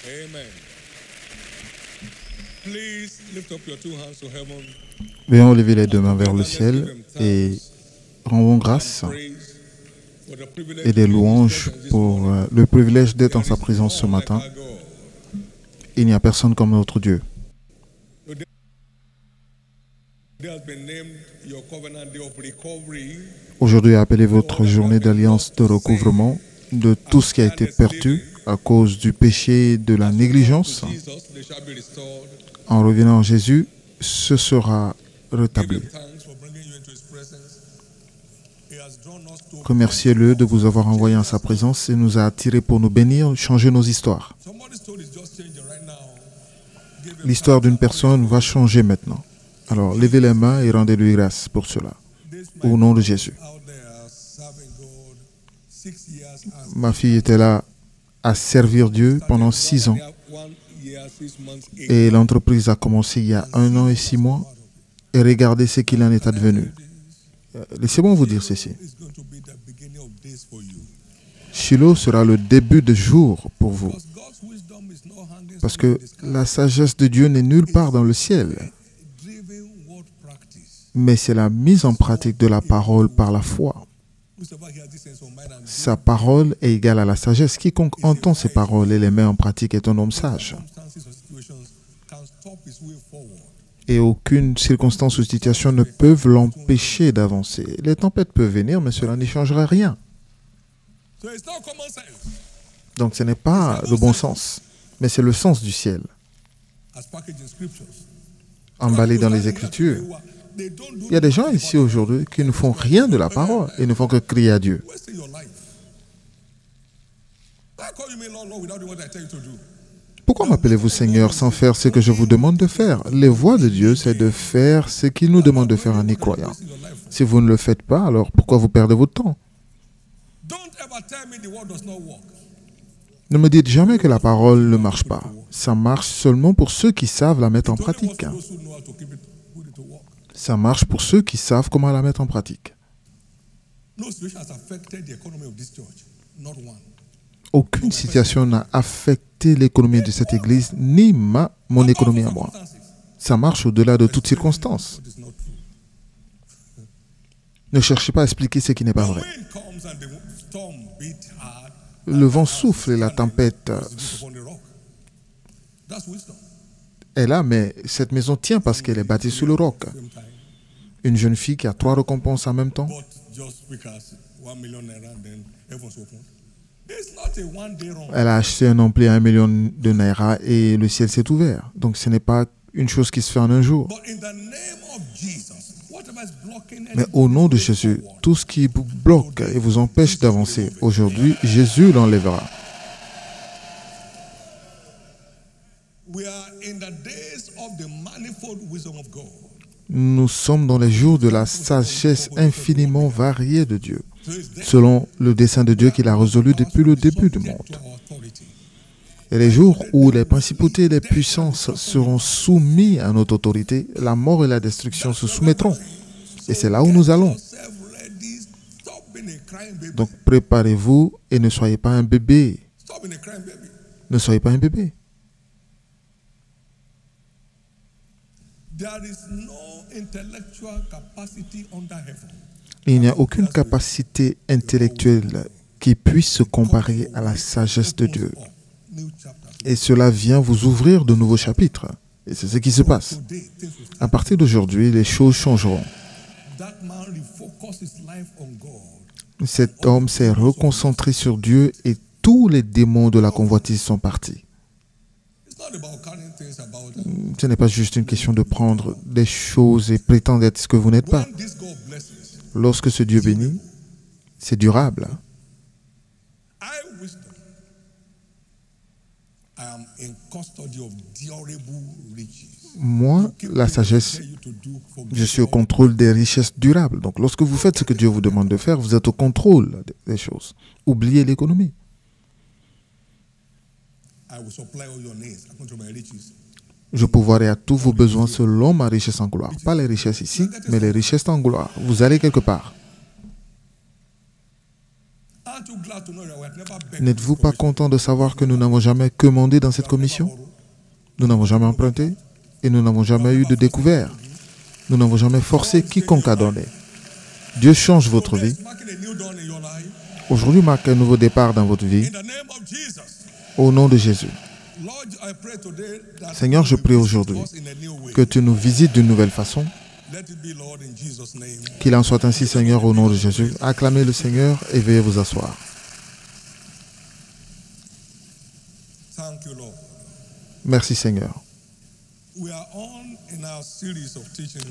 Amen. Please lift up your two hands to heaven. Veuillons lever les deux mains vers le ciel et rendons grâce et des louanges pour le privilège d'être en sa présence ce matin. Il n'y a personne comme notre Dieu. Aujourd'hui, appelez votre journée d'alliance de recouvrement de tout ce qui a été perdu à cause du péché et de la négligence. En revenant à Jésus, ce sera rétabli. Remerciez-le de vous avoir envoyé en sa présence et nous a attirés pour nous bénir, changer nos histoires. L'histoire d'une personne va changer maintenant. Alors, levez les mains et rendez-lui grâce pour cela. Au nom de Jésus. Ma fille était là à servir Dieu pendant 6 ans. Et l'entreprise a commencé il y a 1 an et 6 mois. Et regardez ce qu'il en est advenu. Laissez-moi vous dire ceci. Shiloh sera le début de jour pour vous. Parce que la sagesse de Dieu n'est nulle part dans le ciel. Mais c'est la mise en pratique de la parole par la foi. Sa parole est égale à la sagesse. Quiconque entend ses paroles et les met en pratique est un homme sage. Et aucune circonstance ou situation ne peuvent l'empêcher d'avancer. Les tempêtes peuvent venir, mais cela n'y changera rien. Donc ce n'est pas le bon sens, mais c'est le sens du ciel. Emballé dans les Écritures. Il y a des gens ici aujourd'hui qui ne font rien de la parole et ne font que crier à Dieu. Pourquoi m'appelez-vous Seigneur sans faire ce que je vous demande de faire? Les voies de Dieu, c'est de faire ce qu'il nous demande de faire en y croyant. Si vous ne le faites pas, alors pourquoi vous perdez votre temps? Ne me dites jamais que la parole ne marche pas. Ça marche seulement pour ceux qui savent la mettre en pratique. Ça marche pour ceux qui savent comment la mettre en pratique. Aucune situation n'a affecté l'économie de cette église, ni mon économie à moi. Ça marche au-delà de toutes circonstances. Ne cherchez pas à expliquer ce qui n'est pas vrai. Le vent souffle et la tempête est là, mais cette maison tient parce qu'elle est bâtie sur le roc. Une jeune fille qui a 3 récompenses en même temps. Elle a acheté un ampli à 1 million de naira et le ciel s'est ouvert. Donc ce n'est pas une chose qui se fait en un jour. Mais au nom de Jésus, tout ce qui vous bloque et vous empêche d'avancer, aujourd'hui, Jésus l'enlèvera. Nous sommes dans les jours de la sagesse infiniment variée de Dieu, selon le dessein de Dieu qu'il a résolu depuis le début du monde. Et les jours où les principautés et les puissances seront soumis à notre autorité, la mort et la destruction se soumettront. Et c'est là où nous allons. Donc préparez-vous et ne soyez pas un bébé. Ne soyez pas un bébé. Il n'y a aucune capacité intellectuelle qui puisse se comparer à la sagesse de Dieu. Et cela vient vous ouvrir de nouveaux chapitres. Et c'est ce qui se passe. À partir d'aujourd'hui, les choses changeront. Cet homme s'est reconcentré sur Dieu et tous les démons de la convoitise sont partis. Ce n'est pas juste une question de prendre des choses et prétendre être ce que vous n'êtes pas. Lorsque ce Dieu bénit, c'est durable. Moi, la sagesse, je suis au contrôle des richesses durables. Donc, lorsque vous faites ce que Dieu vous demande de faire, vous êtes au contrôle des choses. Oubliez l'économie. Je pourvoirai à tous vos besoins selon ma richesse en gloire. Pas les richesses ici, mais les richesses en gloire. Vous allez quelque part. N'êtes-vous pas content de savoir que nous n'avons jamais commandé dans cette commission? Nous n'avons jamais emprunté et nous n'avons jamais eu de découvert. Nous n'avons jamais forcé quiconque à donner. Dieu change votre vie. Aujourd'hui marque un nouveau départ dans votre vie. Au nom de Jésus. Seigneur, je prie aujourd'hui que tu nous visites d'une nouvelle façon. Qu'il en soit ainsi, Seigneur, au nom de Jésus. Acclamez le Seigneur et veuillez vous asseoir. Merci, Seigneur.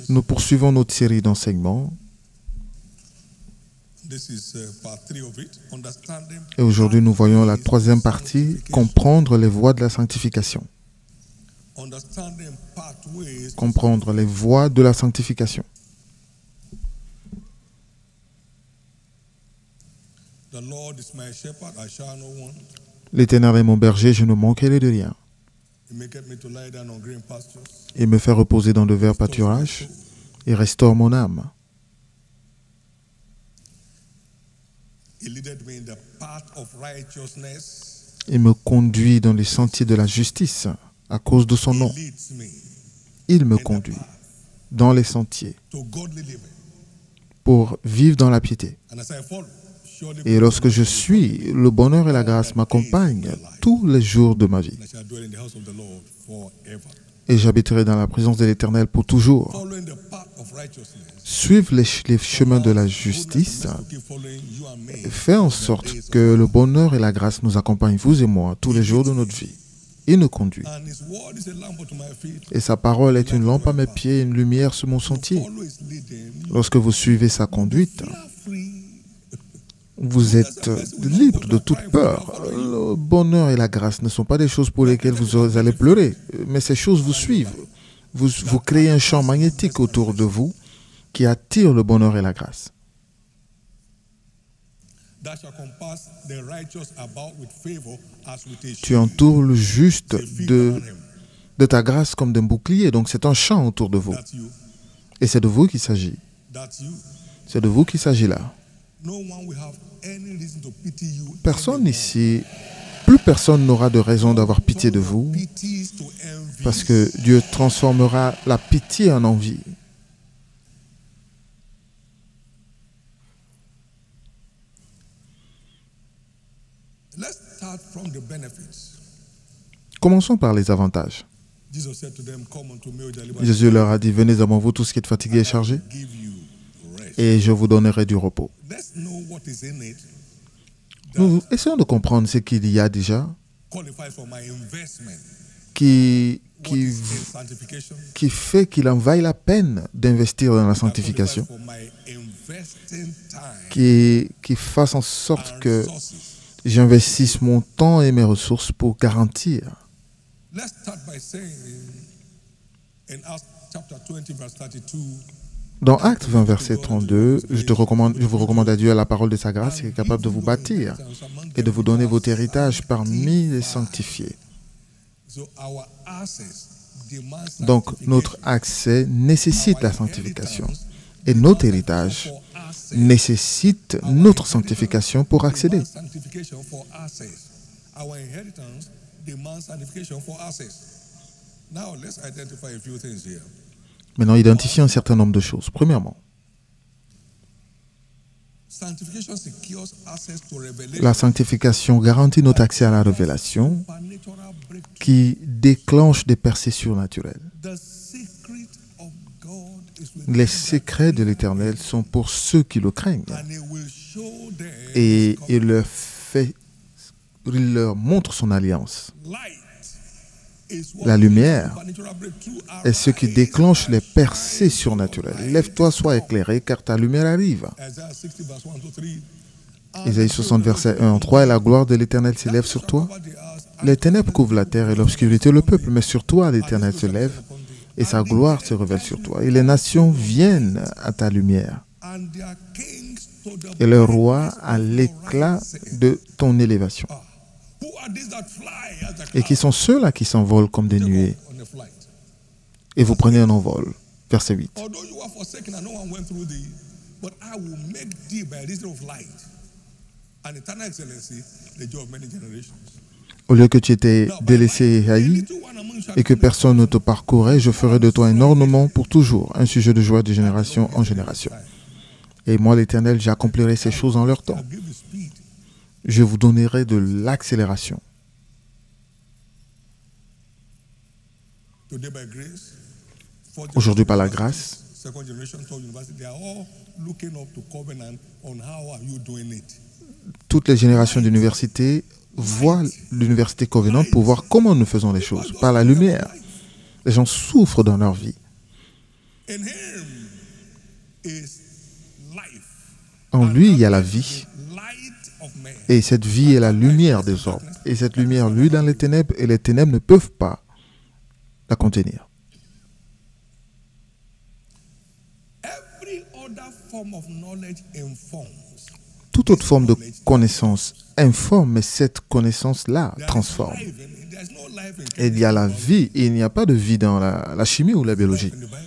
Nous poursuivons notre série d'enseignements. Et aujourd'hui, nous voyons la troisième partie, comprendre les voies de la sanctification. Comprendre les voies de la sanctification. L'Éternel est mon berger, je ne manquerai de rien. Il me fait reposer dans de verts pâturages et restaure mon âme. Il me conduit dans les sentiers de la justice à cause de son nom. Il me conduit dans les sentiers pour vivre dans la piété. Et lorsque je suis, le bonheur et la grâce m'accompagnent tous les jours de ma vie. Et j'habiterai dans la présence de l'Éternel pour toujours. Suivre les chemins de la justice fait en sorte que le bonheur et la grâce nous accompagnent, vous et moi, tous les jours de notre vie. Il nous conduit. Et sa parole est une lampe à mes pieds et une lumière sur mon sentier. Lorsque vous suivez sa conduite, vous êtes libre de toute peur. Le bonheur et la grâce ne sont pas des choses pour lesquelles vous allez pleurer, mais ces choses vous suivent. Vous créez un champ magnétique autour de vous qui attire le bonheur et la grâce. Tu entoures le juste de ta grâce comme d'un bouclier. Donc c'est un champ autour de vous. Et c'est de vous qu'il s'agit. C'est de vous qu'il s'agit là. Personne ici, plus personne n'aura de raison d'avoir pitié de vous, parce que Dieu transformera la pitié en envie. Commençons par les avantages. Jésus leur a dit, venez avant vous tous qui êtes fatigués et chargés, et je vous donnerai du repos. Nous essayons de comprendre ce qu'il y a déjà qui fait qu'il en vaille la peine d'investir dans la sanctification, qui fasse en sorte que j'investisse mon temps et mes ressources pour garantir. Dans Actes 20, verset 32, je vous recommande à Dieu à la parole de sa grâce qui est capable de vous bâtir et de vous donner votre héritage parmi les sanctifiés. Donc, notre accès nécessite la sanctification et notre héritage nécessite notre sanctification pour accéder. Maintenant, identifiez un certain nombre de choses. Premièrement, la sanctification garantit notre accès à la révélation qui déclenche des percées surnaturelles. Les secrets de l'Éternel sont pour ceux qui le craignent. Et il leur montre son alliance. La lumière est ce qui déclenche les percées surnaturelles. Lève-toi, sois éclairé, car ta lumière arrive. Isaïe 60, verset 1 en 3, et la gloire de l'Éternel s'élève sur toi. Les ténèbres couvrent la terre et l'obscurité le peuple, mais sur toi l'Éternel se lève et sa gloire se révèle sur toi. Et les nations viennent à ta lumière. Et le roi à l'éclat de ton élévation. Et qui sont ceux-là qui s'envolent comme des nuées. Et vous prenez un envol. Verset 8. and eternal excellency, the joy of many generations. Au lieu que tu étais délaissé et haï, et que personne ne te parcourait, je ferai de toi un ornement pour toujours, un sujet de joie de génération en génération. Et moi, l'Éternel, j'accomplirai ces choses en leur temps. I'll give you speed. Je vous donnerai de l'accélération. Today by grace, fourth Aujourd'hui, par la generation, grâce, second generation, third university, they are all looking up to covenant on how are you doing it. toutes les générations d'université voient l'université Covenant pour voir comment nous faisons les choses, par la lumière. Les gens souffrent dans leur vie. In him is life. En lui, il y a la vie. Light of man. Et cette vie est la lumière des hommes. Et cette lumière, lui, dans les ténèbres, et les ténèbres ne peuvent pas la contenir. Every other form of knowledge informs. Toute autre forme de connaissance informe, mais cette connaissance-là transforme. There's no life Et il y a la vie, et il n'y a pas de vie dans la chimie ou la biologie, in the Bible.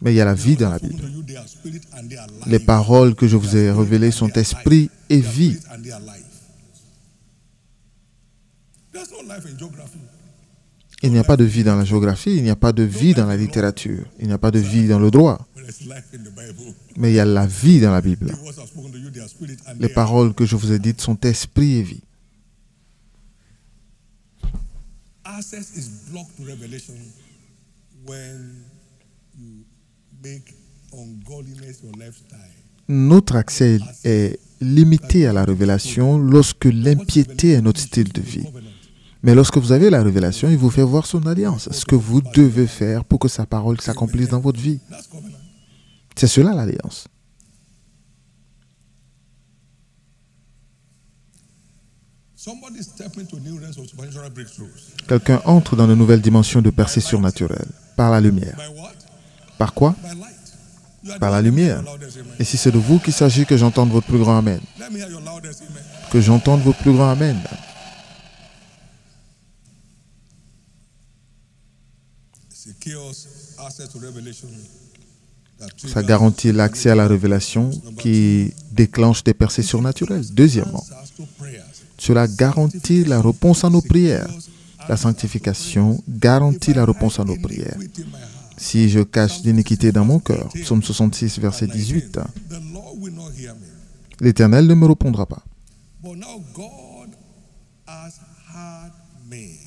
mais il y a la vie dans la Bible. To you, they are spirit and they are life. Les paroles que je vous ai révélées sont esprit et vie. Spirit and they are life. There's no life in geography. Il n'y a pas de vie dans la géographie, il n'y a pas de vie dans la littérature, il n'y a pas de vie dans le droit, But there's life in the Bible. mais il y a la vie dans la Bible. The words I've spoken to you, they are spirit and Les they are paroles que je vous ai dites sont esprit et vie. access is blocked to revelation when you make ungodliness your lifestyle. Notre accès est limité à la révélation lorsque l'impiété est notre style de vie. Mais lorsque vous avez la révélation, il vous fait voir son alliance, ce que vous devez faire pour que sa parole s'accomplisse dans votre vie. That's covenant. C'est cela l'alliance. Somebody step into new realms of supernatural breakthroughs. Quelqu'un entre dans de nouvelles dimensions de percée surnaturelle par la lumière. By what? Par quoi? By light. You are Par la the one lumière. who loudest amen. Et si c'est de vous qu'il s'agit, que j'entende votre plus grand Amen. Let me hear your loudest amen. Que j'entende votre plus grand Amen. Secures access to revelation. that Ça triggers garantit l'accès à la révélation qui déclenche des percées surnaturelles. Deuxièmement, answers to prayers. cela garantit la réponse à nos prières. La sanctification garantit la réponse à nos prières. Iniquity in my heart. Si je cache l'iniquité dans mon cœur, Psaume 66, verset 18, The Lord will not hear me. l'Éternel ne me répondra pas. But now God has heard me.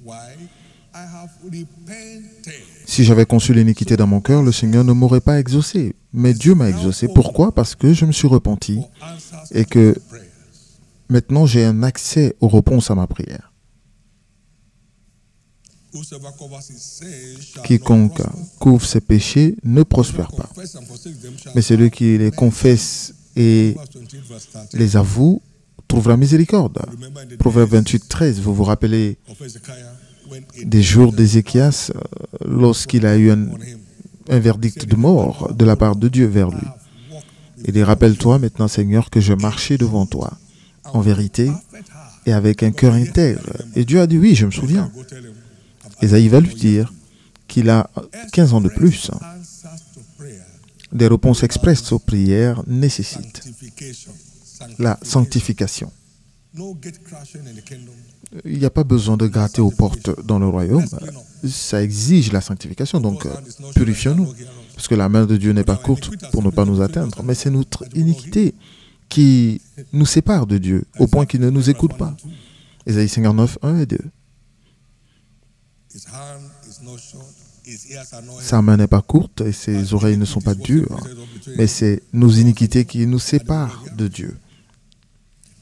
Why? I have repented. Si j'avais conçu l'iniquité dans mon cœur, le Seigneur ne m'aurait pas exaucé. Mais Dieu m'a exaucé. Pourquoi? Parce que je me suis repenti For answers et que to prayers. maintenant j'ai un accès aux réponses à ma prière. Whosoever covers his sins shall not Quiconque prosper. couvre ses péchés ne prospère pas. Confess and forsake them shall Mais celui qui les confesse et Proverbs 28 verse 13. les avoue trouvera miséricorde. Remember in the Proverbe days 28, 13. Vous vous rappelez of Hezekiah when a des jours d'Ézéchias lorsqu'il a eu un verdict de mort de la part de Dieu vers lui. have walked Il dit, rappelle-toi maintenant, Seigneur, que je marchais devant toi en vérité perfect heart. et avec un cœur intègre. Et Dieu a dit, oui, je me souviens. Go tell him. Ésaïe va lui dire qu'il a 15 ans de plus. Answers to prayer. Des réponses expresses aux prières nécessitent Sanctification. la sanctification. No gate crashing in the kingdom. Il n'y a pas besoin de gratter aux portes dans le royaume. Ça exige la sanctification. Donc, purifions-nous. Parce que la main de Dieu n'est pas courte pour ne pas nous atteindre. Mais c'est notre iniquité qui nous sépare de Dieu au point qu'il ne nous écoute pas. Ésaïe 59, 1 et 2. His hand is not short. His ears are not heavy. Sa main n'est pas courte et ses oreilles ne sont pas dures. Mais c'est nos iniquités qui nous séparent de Dieu.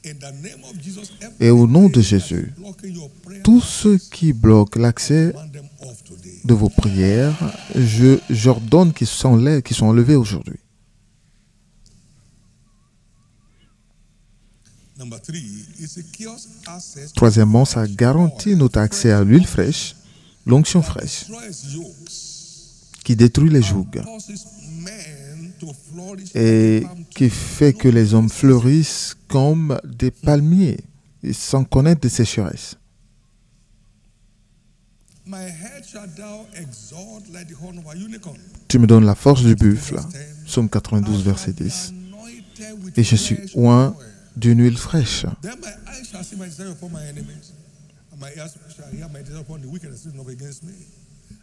In the name of Jesus, Et au nom de Jésus, blocking your prayer, tous ceux qui bloquent l'accès command them off today. de vos prières, j'ordonne qu'ils sont enlevés aujourd'hui. Number 3, it secures access to Troisièmement, ça garantit notre accès à l'huile fraîche, l'onction fraîche, destroys yokes, qui détruit les jougs causes men to flourish et like palm qui trees. fait que les hommes fleurissent comme des palmiers, et sans connaître de sécheresse. My head shall thou exalt like the horn of a unicorn. Tu me donnes la force du buffle, Psaume 92, verset 10. Anointed with Et je suis fresh oint oil. d'une huile fraîche. Then my eyes shall see my desire upon my enemies, and my ears shall hear my desire upon the wicked that sit up against me.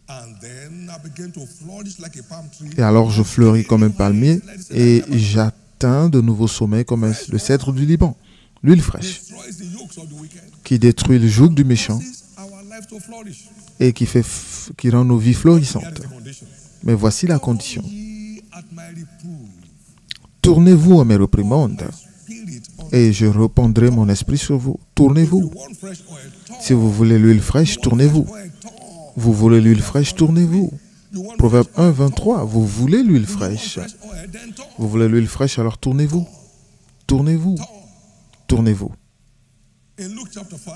And then I began to flourish like a palm tree. Et alors je fleuris comme un palmier et j'atteins de nouveaux sommets comme le cèdre du Liban. L'huile fraîche Destroys the yokes of the wicked. qui détruit le joug du méchant Causes our life to flourish. et qui rend nos vies Here is florissantes. the condition. Mais voici la condition. Ye at my reproof, Tournez-vous à mes réprimandes spirit on et je répandrai mon esprit sur vous. Tournez-vous. one fresh oil. Si vous voulez l'huile fraîche, tournez-vous. Oil, turn. Vous voulez l'huile fraîche, tournez-vous. You want Proverbe 1, 23. Vous voulez l'huile fraîche. fresh oil, then turn. Vous voulez l'huile fraîche, alors tournez-vous. Tournez-vous. Tournez-vous. In Luke chapter 5,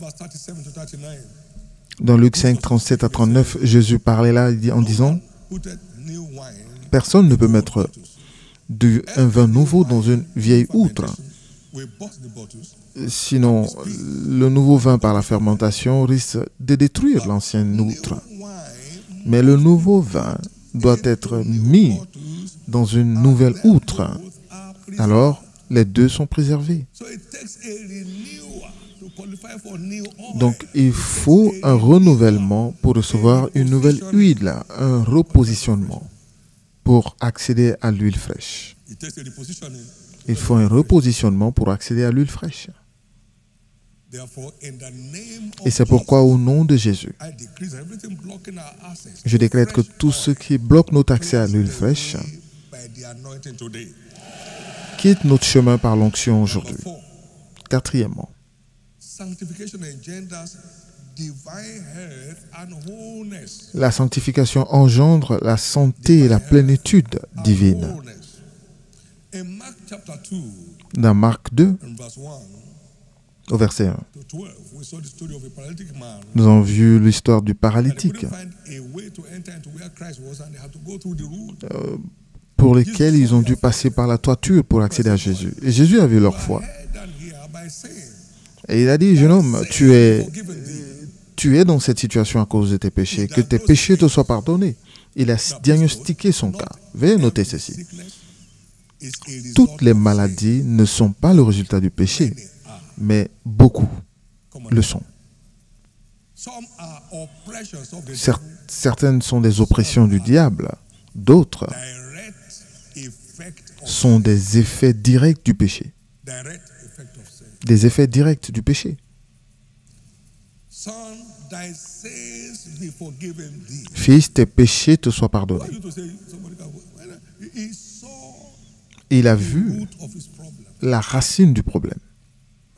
verse 37 to 39, Dans Luc 5, 37 à 39, Jésus parlait là en disant, putted new wine personne ne peut mettre un vin nouveau dans une vieille outre. we bought the bottles. Sinon, le nouveau vin par la fermentation risque de détruire l'ancienne outre. Wine Mais le nouveau vin doit être mis dans une nouvelle outre. are pre- Alors, les deux sont préservés. So it takes a renewal to qualify for new oil. Donc, il faut un renouvellement pour recevoir une nouvelle huile, un repositionnement pour accéder à l'huile fraîche. It takes a repositioning. Il faut un repositionnement pour accéder à l'huile fraîche. Therefore, in the name Et of c'est pourquoi, au nom de Jésus, I decrease everything blocking our access je décrète que tout ce qui bloque notre accès à l'huile fraîche by the anointing today. quitte notre chemin par l'onction aujourd'hui. 4, Quatrièmement, sanctification engenders divine health and wholeness. la sanctification engendre la santé et la plénitude divine. Wholeness. In Mark chapter 2, Dans Marc 2, in verse 1 au verset 1, to 12, we saw the story of a paralytic man. nous avons vu l'histoire du And they paralytique couldn't find a way to enter into where Christ was, and they had to go through the roof. pour lesquels ils ont dû passer par la toiture pour accéder à Jésus. Et Jésus a vu leur foi. Head and here by saying, Et il a dit, jeune homme, forgiven thee. tu es dans cette situation à cause de tes péchés, que tes péchés te soient pardonnés. Il a diagnostiqué son cas. Veuillez noter ceci. Sickness is a result Toutes les of maladies ne sont pas le résultat du péché, sin. mais beaucoup Come on. le sont. Some are oppressions of the Certaines sont des oppressions du diable, d'autres direct effect of sont des effets directs du péché. direct effect of sin. Des effets directs du péché. Son, thy sins be forgiven thee. Fils, tes péchés te soient Why pardonnés. you to say somebody can he saw Il a the vu root of his problem. la racine du problème.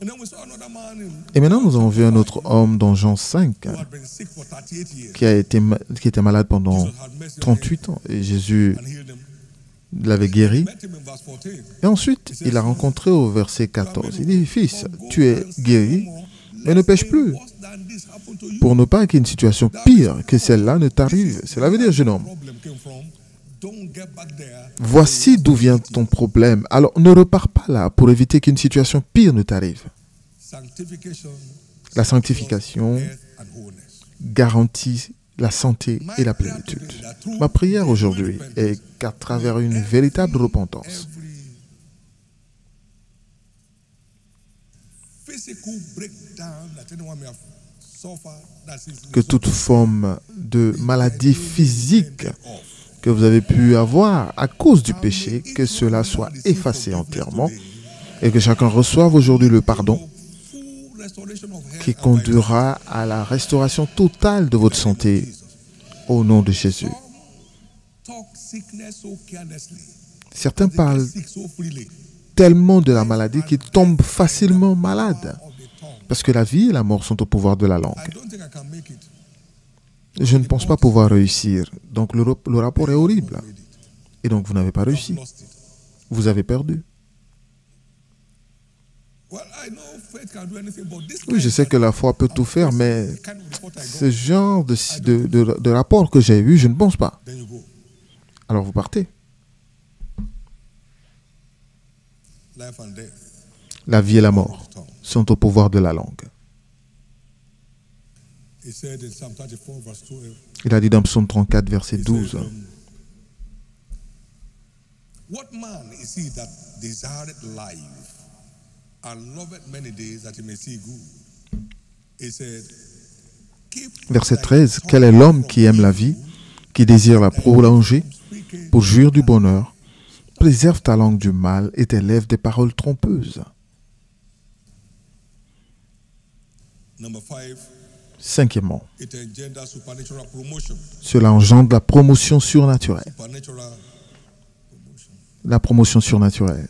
And then we saw another man Et maintenant, nous avons vu un autre homme dans Jean 5 who had been sick for 38 years. qui était malade pendant Jesus had mercy on him 38 ans. Et Jésus and healed him. l'avait guéri. Met him in verse 14. Et ensuite, il l'a rencontré au verset 14. Il dit, fils, tu es guéri, mais ne pêche plus, Worse than this happened to you. pour ne pas qu'une situation pire que celle-là ne t'arrive. Cela veut dire, jeune homme, Problem came from. Don't get back there. voici d'où vient ton problème. Alors ne repars pas là pour éviter qu'une situation pire ne t'arrive. Sanctification, La sanctification health, and wholeness. garantit la santé et la plénitude. Ma prière aujourd'hui est qu'à travers une véritable repentance, Every physical breakdown that anyone may have suffered, that is que toute forme de maladie physique off. que vous avez pu avoir à cause du péché, que cela soit effacé entièrement et que chacun reçoive aujourd'hui le pardon Full restoration of health qui and conduira à la restauration totale de votre santé au nom de Jésus. vitality. Talk sickness so carelessly. Certains They parlent get sick so freely. tellement de la maladie qu'ils tombent facilement malades Of the tongue. parce que la vie et la mort sont au pouvoir de la langue. I don't think I can make it. Je ne pense pas pouvoir réussir. Donc le rapport est horrible. Et donc vous n'avez pas réussi. Lost it. Vous avez perdu. Well, I know faith can do anything, but this Oui, je sais que la foi peut tout faire, mais kind of report I got, ce genre de rapport que j'ai eu, je ne pense pas. then you go. Alors vous partez. Life and death. La vie et la mort sont au pouvoir de la langue. He said in Psalm 34, verse 12. Il a dit dans Psaume 34, verset He 12. said, what man is he that desired life Verset 13. Quel est l'homme qui aime la vie, qui désire la prolonger pour jouir du bonheur? Préserve ta langue du mal et tes lèvres des paroles trompeuses. Cinquièmement, cela engendre la promotion surnaturelle. La promotion surnaturelle.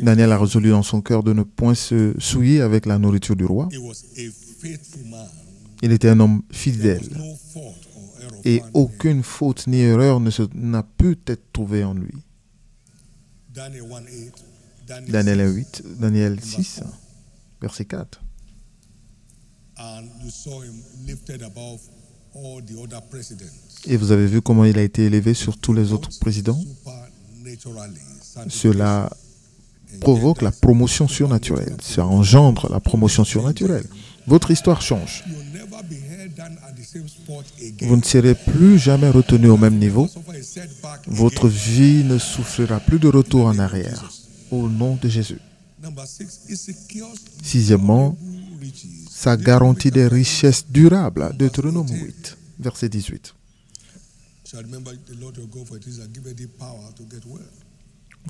Daniel a résolu dans son cœur de ne point se souiller avec la nourriture du roi. Il était un homme fidèle et aucune faute ni erreur n'a pu être trouvée en lui. Daniel 8, Daniel 6, verset 4. Et vous avez vu comment il a été élevé sur tous les autres présidents. Cela provoque la promotion surnaturelle. Ça engendre la promotion surnaturelle. Votre histoire change. Vous ne serez plus jamais retenu au même niveau. Votre vie ne souffrira plus de retour en arrière. Au nom de Jésus. Sixièmement, ça garantit des richesses durables. Deutéronome 8, verset 18.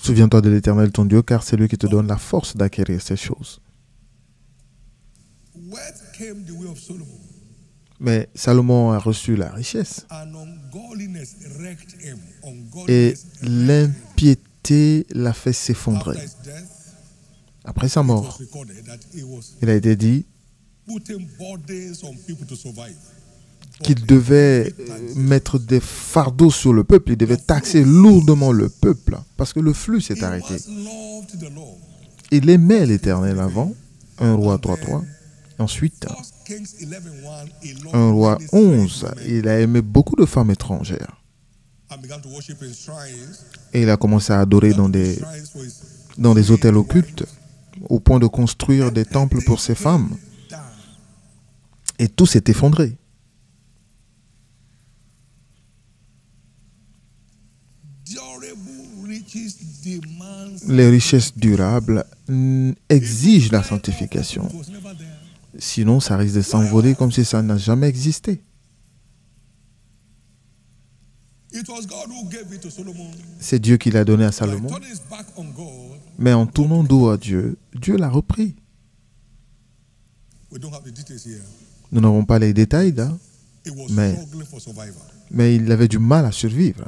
Souviens-toi de l'Éternel ton Dieu, car c'est lui qui te donne la force d'acquérir ces choses. Mais Salomon a reçu la richesse. Et l'impiété l'a fait s'effondrer. Après sa mort, il a été dit qu'il devait mettre des fardeaux sur le peuple, il devait taxer lourdement le peuple, parce que le flux s'est arrêté. Il aimait l'Éternel avant, 1 Roi 3.3. Ensuite, 1 Roi 11, il a aimé beaucoup de femmes étrangères. Et il a commencé à adorer dans des hôtels occultes, au point de construire des temples pour ses femmes. Et tout s'est effondré. Les richesses durables exigent la sanctification. Sinon, ça risque de s'envoler comme si ça n'a jamais existé. C'est Dieu qui l'a donné à Salomon. Mais en tournant dos à Dieu, Dieu l'a repris. Nous n'avons pas les détails là, mais il avait du mal à survivre.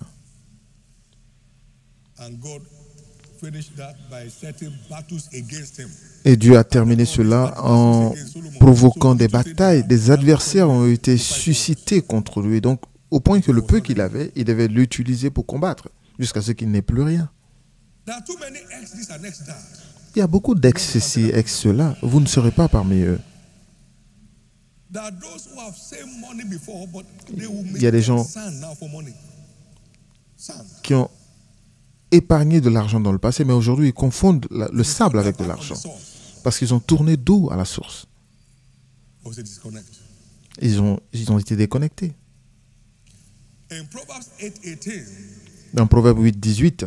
Et Dieu a terminé cela en provoquant des batailles. Des adversaires ont été suscités contre lui. Donc, au point que le peu qu'il avait, il devait l'utiliser pour combattre, jusqu'à ce qu'il n'ait plus rien. Il y a beaucoup d'ex-ceci, ex-cela. Vous ne serez pas parmi eux. Il y a des gens qui ont épargné de l'argent dans le passé, mais aujourd'hui, ils confondent le sable avec de l'argent. Parce qu'ils ont tourné dos à la source. Ils ont été déconnectés. Dans Proverbe 8, 18,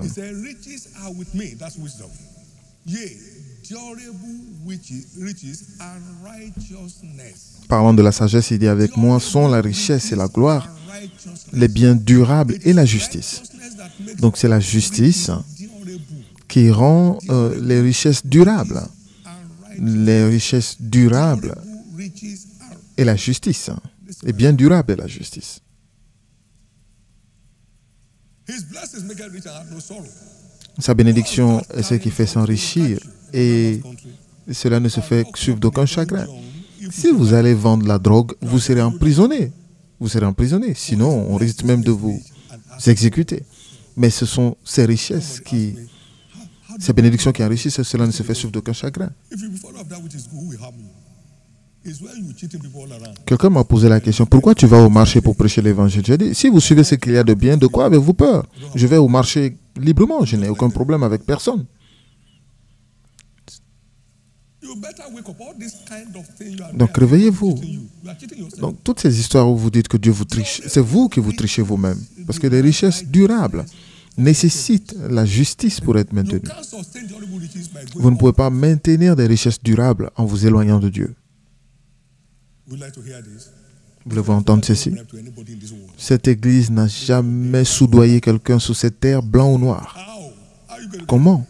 parlant de la sagesse, il dit: avec moi sont la richesse et la gloire, les biens durables et la justice. Donc c'est la justice qui rend les richesses durables. Les richesses durables et la justice. Les biens durables et la justice. Sa bénédiction est ce qui fait s'enrichir et cela ne se fait suivre d'aucun chagrin. Si vous allez vendre la drogue, vous serez emprisonné. Vous serez emprisonné. Sinon, on risque même de vous exécuter. Mais ce sont ces richesses ces bénédictions qui enrichissent, cela ne se fait suivre d'aucun chagrin. Quelqu'un m'a posé la question: pourquoi tu vas au marché pour prêcher l'évangile? J'ai dit: si vous suivez ce qu'il y a de bien, de quoi avez-vous peur? Je vais au marché librement, je n'ai aucun problème avec personne. Donc réveillez-vous. Donc toutes ces histoires où vous dites que Dieu vous triche, c'est vous qui vous trichez vous-même. Parce que les richesses durables, nécessite la justice pour être You maintenue. can't sustain the horrible riches by Vous going ne pouvez up. pas maintenir des richesses durables en vous éloignant de Dieu. Would you like to hear this? Voulez-vous entendre ceci? To anybody in this world. Cette église n'a jamais soudoyé quelqu'un sur cette terre, blanc ou noir. How? How you going to Comment?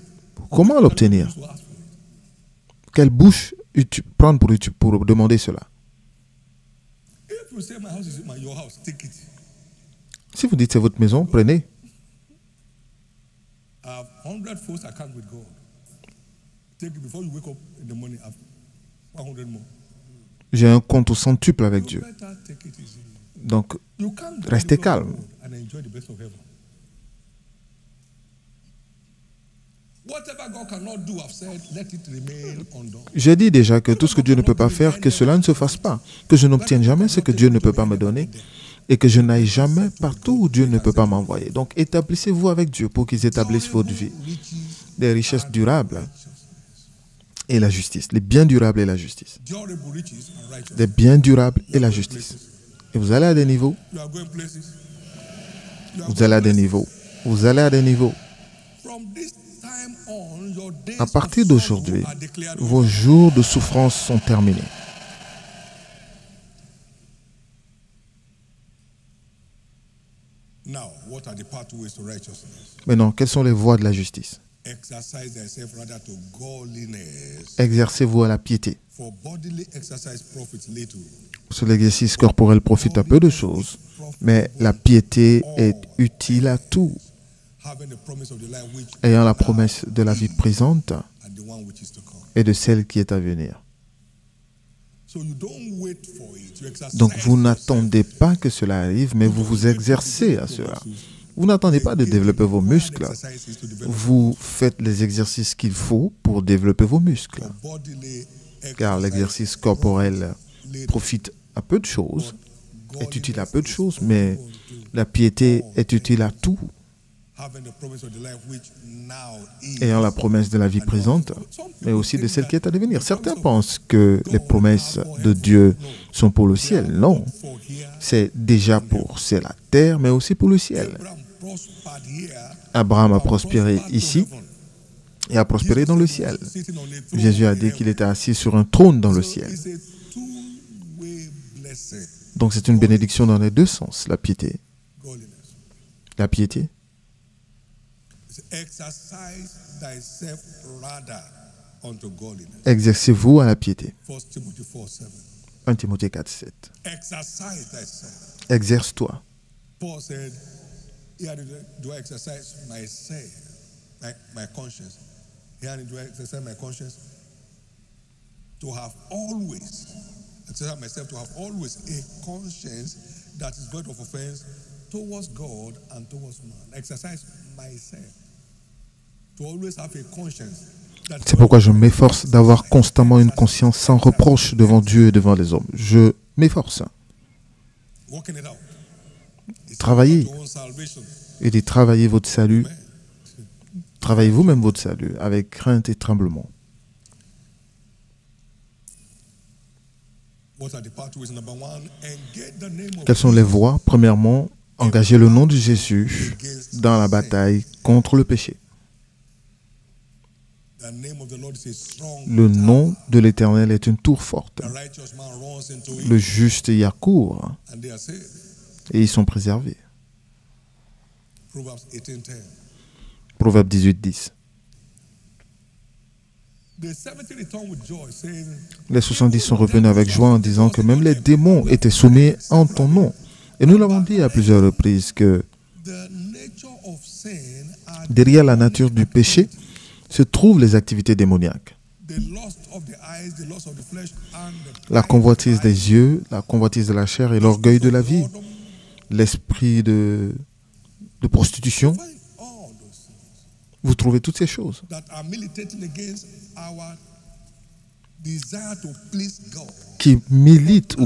Comment l'obtenir? ask for it? Quelle bouche prendre pour demander cela? If you say my house is your house, take it. Si vous dites c'est votre maison, prenez. I have 100 false accounts with God. Take it before you wake up in the morning. I have 100 more. J'ai un compte au centuple avec You Dieu. better take it easy. Donc, You can't go restez to calme. God and enjoy the best of heaven. Whatever God cannot do, I've said, let it remain undone. J'ai dit déjà que tout ce que Dieu ne peut pas faire, que cela ne se fasse pas. Que je n'obtienne jamais ce que Dieu ne peut pas me donner. Et que je n'aille jamais partout où Dieu ne peut pas m'envoyer. Donc, établissez-vous avec Dieu pour qu'il établisse votre vie. Des richesses durables et la justice. Les biens durables et la justice. Durable riches and righteousness. Des biens durables et la justice. Et vous allez à des niveaux. You are going places. You are Vous going allez à des places. niveaux. Vous allez à des niveaux. From this time on, your days À partir of d'aujourd'hui, sorrow are declared vos over. jours de souffrance sont terminés. Now, what are the pathways to righteousness? Maintenant, quelles sont les voies de la justice? Exercise thyself rather to godliness. Exercez-vous à la piété. For bodily exercise profits little. Parce que l'exercice corporel profite à peu de choses, mais la piété est utile à tout, Having the promise of the life which ayant la promesse de la vie présente and the one which is to come. et de celle qui est à venir. So you don't wait for it. You exercise. Donc vous n'attendez pas que cela arrive, mais vous vous exercez à cela. Vous n'attendez pas de développer vos muscles. Exercises to develop Vous faites les exercices qu'il faut pour développer vos muscles. bodily Car exercise l'exercice corporel profite à peu de choses, est utile à peu de choses, mais la piété est utile à tout, having the promise of the life which now is. ayant la promesse de la vie présente, mais aussi de celle qui est à devenir. Certains pensent que les promesses de Dieu sont pour le ciel. Non, For here, c'est déjà pour c'est la terre, mais aussi pour le ciel. Abraham prospered here. Abraham a prospéré prospered to ici heaven. et a prospéré dans le ciel. Sitting on a throne Jésus a in dit heaven. qu'il était assis sur un trône dans le So ciel. it's a two-way blessing. Donc c'est une bénédiction dans les deux sens, la piété. Godliness. La piété, It's exercise thyself rather unto godliness. exercez-vous à la piété. 1 Timothy 4:7. 1 Timothée 4, 7. Exercise thyself. Exerce-toi. Paul said, here do I exercise myself, my conscience. Here do I exercise my conscience to have always, exercise myself to have always a conscience that is void of offense towards God and towards man. Exercise myself to always have a conscience. C'est pourquoi je m'efforce d'avoir constamment une conscience sans reproche devant Dieu et devant les hommes. Je m'efforce. Working it out. It's Travaillez. about your own salvation. Et de travailler votre salut. Amen. Travaillez vous-même votre salut avec crainte et tremblement. What are the pathways? Number one, engage the name of Quelles sont les voies? Premièrement, engagez le nom de Jésus dans la bataille contre le péché. the name of the Lord is a strong Le nom de l'Éternel est une tour forte. The righteous man runs into it Le juste y accourt and they are saved. et ils sont préservés. Proverbs 18:10. Proverbe 18, 10. The 70 returned with joy, saying, Les 70 sont revenus avec joie en disant que même les démons étaient soumis en ton nom. Et nous l'avons dit à plusieurs reprises que the nature of sin are derrière la nature du péché se trouvent les activités démoniaques. the lust of the eyes, the lust of the flesh, and the La convoitise des yeux, la convoitise de la chair et l'orgueil de la vie, l'esprit de prostitution. find all those things Vous trouvez toutes ces choses that are militating against our desire to please God. qui militent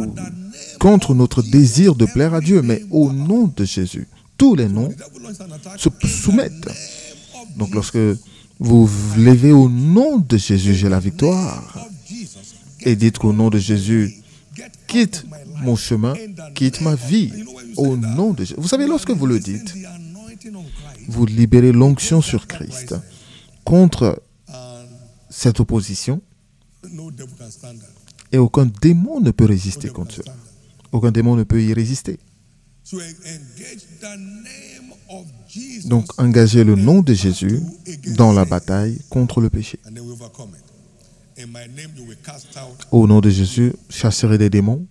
contre notre désir de plaire à Dieu, mais au nom de Jésus. Tous les noms The devil launches an attack se soumettent. Donc lorsque vous vous levez au nom de Jésus, j'ai la victoire. of Jesus. Et dites qu'au nom de Jésus, Get quitte mon chemin, quitte ma vie. Au nom de Jésus. Vous savez, lorsque vous le dites, the anointing on Christ. vous libérez l'onction sur Christ. Contre cette opposition, et aucun démon ne peut résister contre cela. Aucun démon ne peut y résister. Donc, engagez le nom de Jésus dans la bataille contre le péché. Au nom de Jésus, chasserez des démons.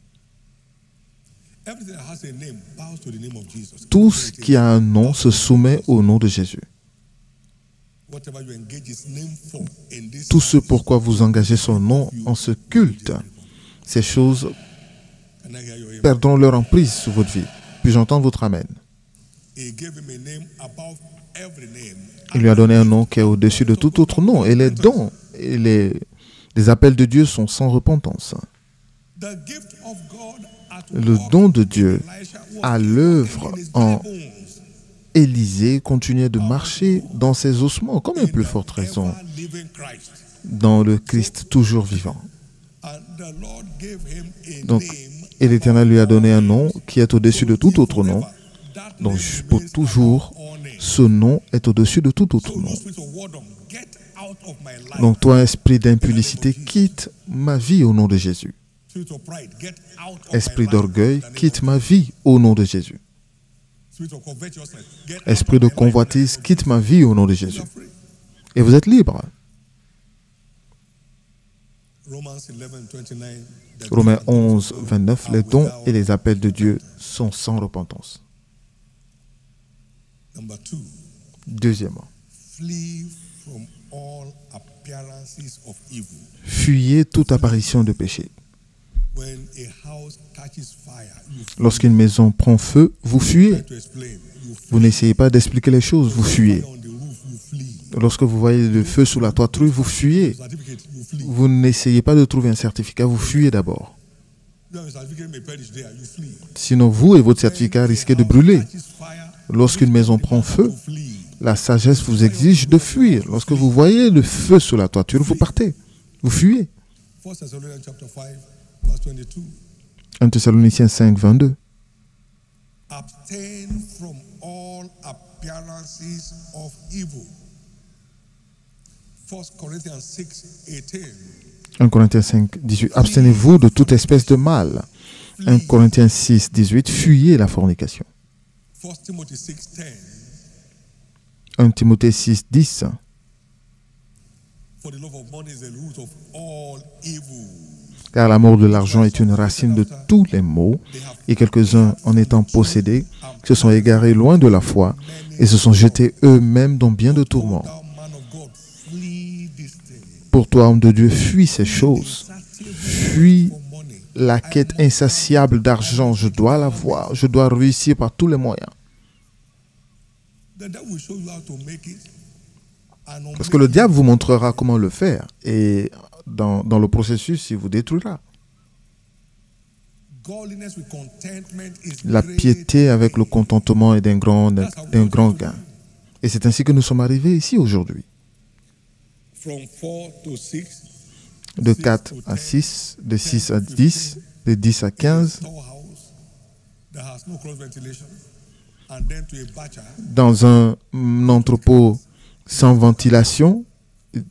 Tout ce qui a un nom se soumet au nom de Jésus. Tout ce pourquoi vous engagez son nom en ce culte, ces choses perdront leur emprise sur votre vie. Puis-je entendre votre amen? Il lui a donné un nom qui est au-dessus de tout autre nom. Et les dons et les appels de Dieu sont sans repentance. Le don de Dieu à l'œuvre en Élisée continuait de marcher dans ses ossements, comme une plus forte raison, dans le Christ toujours vivant. Donc, et l'Éternel lui a donné un nom qui est au-dessus de tout autre nom. Donc, pour toujours, ce nom est au-dessus de tout autre nom. Donc, toi, esprit d'impudicité, quitte ma vie au nom de Jésus. Esprit d'orgueil, quitte ma vie au nom de Jésus. Esprit de convoitise, quitte ma vie au nom de Jésus. Et vous êtes libre. Romains 11, 29, les dons et les appels de Dieu sont sans repentance. Deuxièmement, fuyez toute apparition de péché. Lorsqu'une maison prend feu, vous fuyez. Vous n'essayez pas d'expliquer les choses, vous fuyez. Lorsque vous voyez le feu sous la toiture, vous fuyez. Vous n'essayez pas de trouver un certificat, vous fuyez d'abord. Sinon, vous et votre certificat risquez de brûler. Lorsqu'une maison prend feu, la sagesse vous exige de fuir. Lorsque vous voyez le feu sous la toiture, vous partez. Vous fuyez. 1 Thessaloniciens 5, 22. Abstain from all appearances of evil. 1 Corinthians 6, 18. 1 Corinthiens 5, 18. Abstenez-vous de toute espèce de mal. 1 Corinthiens 6, 18. Fuyez la fornication. 1 Timothy 6, 10. 1 Timothée 6, 10. For the love of money is the root of all evil. Car l'amour de l'argent est une racine de tous les maux, et quelques-uns, en étant possédés, se sont égarés loin de la foi et se sont jetés eux-mêmes dans bien de tourments. Pour toi, homme de Dieu, fuis ces choses. Fuis la quête insatiable d'argent. Je dois l'avoir. Je dois réussir par tous les moyens. Parce que le diable vous montrera comment le faire. Et dans le processus, il vous détruira. La piété avec le contentement est d'un grand gain. Et c'est ainsi que nous sommes arrivés ici aujourd'hui. De 4 à 6, de 6 à 10, de 10 à 15, dans un entrepôt sans ventilation,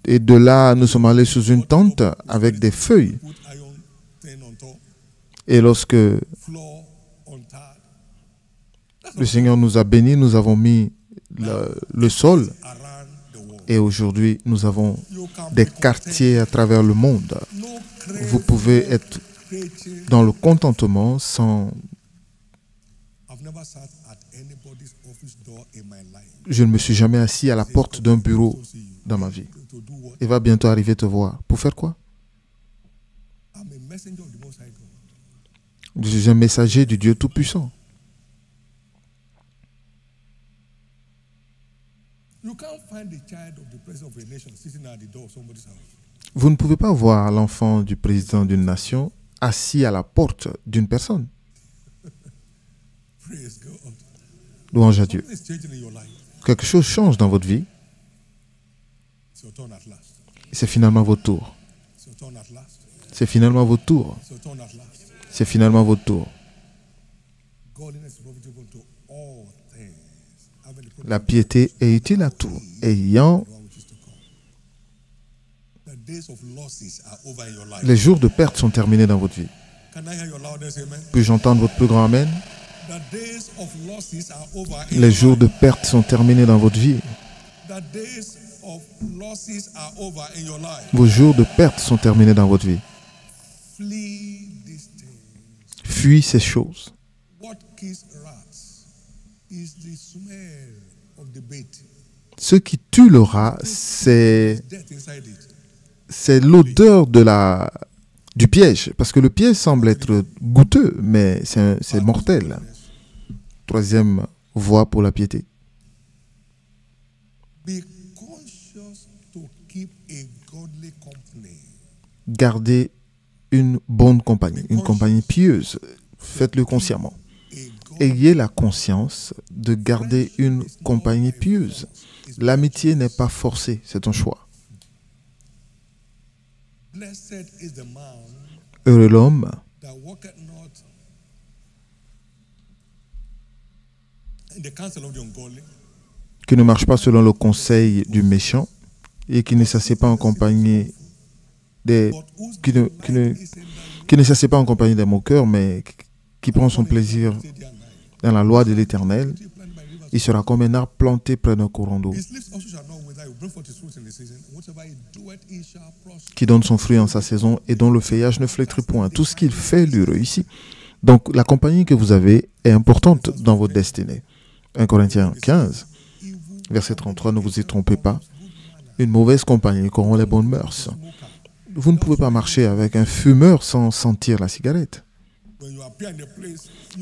et de là, nous sommes allés sous une tente avec des feuilles. Et lorsque le Seigneur nous a bénis, nous avons mis le sol. Et aujourd'hui, nous avons des quartiers à travers le monde. Vous pouvez être dans le contentement sans... Je ne me suis jamais assis à la porte d'un bureau dans ma vie. Il va bientôt arriver te voir. Pour faire quoi? Je suis un messager du Dieu Tout-Puissant. Vous ne pouvez pas voir l'enfant du président d'une nation assis à la porte d'une personne. Louange à Dieu. Quelque chose change dans votre vie. C'est finalement votre tour. C'est finalement votre tour. C'est finalement votre tour. La piété est utile à tout. Ayant les jours de perte sont terminés dans votre vie. Puis-je entendre votre plus grand amen? Les jours de perte sont terminés dans votre vie. Vos jours de perte sont terminés dans votre vie. Fuis ces choses. Ce qui tue le rat, c'est l'odeur du piège. Parce que le piège semble être goûteux, mais c'est mortel. Troisième voie pour la piété. Gardez une bonne compagnie, une compagnie pieuse. Faites-le consciemment. Ayez la conscience de garder une compagnie pieuse. L'amitié n'est pas forcée, c'est un choix. Heureux l'homme qui ne marche pas selon le conseil du méchant et qui ne s'assied pas en compagnie qui ne s'assied pas en compagnie des moqueurs, mais qui prend son plaisir dans la loi de l'Éternel. Il sera comme un arbre planté près d'un courant d'eau, qui donne son fruit en sa saison et dont le feuillage ne flétrit point. Tout ce qu'il fait lui réussit. Donc la compagnie que vous avez est importante dans votre destinée. 1 Corinthiens 15, verset 33, ne vous y trompez pas. Une mauvaise compagnie corrompt les bonnes mœurs. Vous ne pouvez pas marcher avec un fumeur sans sentir la cigarette.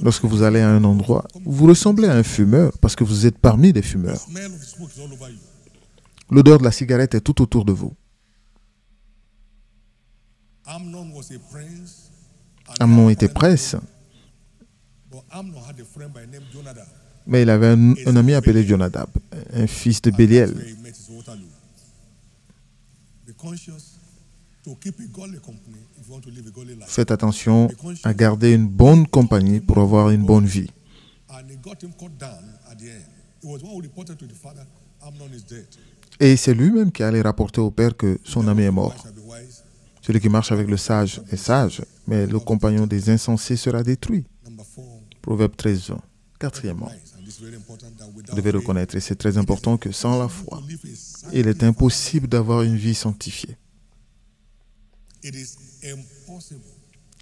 Lorsque vous allez à un endroit, vous ressemblez à un fumeur parce que vous êtes parmi des fumeurs. L'odeur de la cigarette est tout autour de vous. Amnon était prince, mais il avait un ami appelé Jonadab, un fils de Béliel. Faites attention à garder une bonne compagnie pour avoir une bonne vie. Et c'est lui-même qui allait rapporter au père que son ami est mort. Celui qui marche avec le sage est sage, mais le compagnon des insensés sera détruit. Proverbe 13, 1. Quatrièmement, vous devez reconnaître, et c'est très important, que sans la foi, il est impossible d'avoir une vie sanctifiée.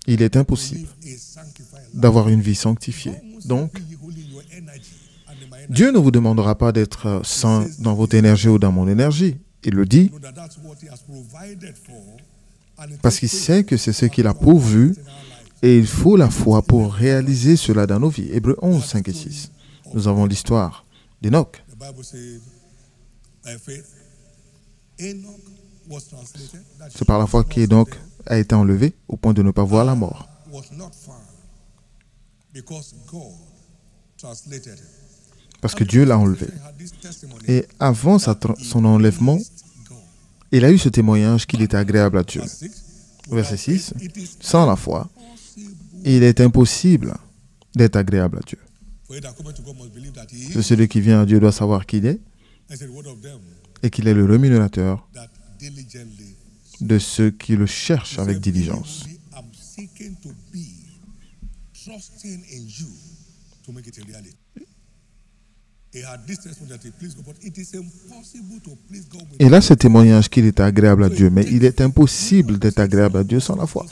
Il est impossible d'avoir une vie sanctifiée. Donc, Dieu ne vous demandera pas d'être saint dans votre énergie ou dans mon énergie. Il le dit parce qu'il sait que c'est ce qu'il a pourvu et il faut la foi pour réaliser cela dans nos vies. Hébreux 11, 5 et 6. Nous avons l'histoire d'Enoch. C'est par la foi qu'Enoch a été enlevé au point de ne pas voir la mort. Parce que Dieu l'a enlevé. Et avant son enlèvement, il a eu ce témoignage qu'il était agréable à Dieu. Verset 6. Sans la foi, il est impossible d'être agréable à Dieu. Celui qui vient à Dieu doit savoir qui il est et qu'il est le rémunérateur de ceux qui le cherchent avec diligence. Et là, ce témoignage qu'il est agréable à Dieu, mais il est impossible d'être agréable à Dieu sans la foi.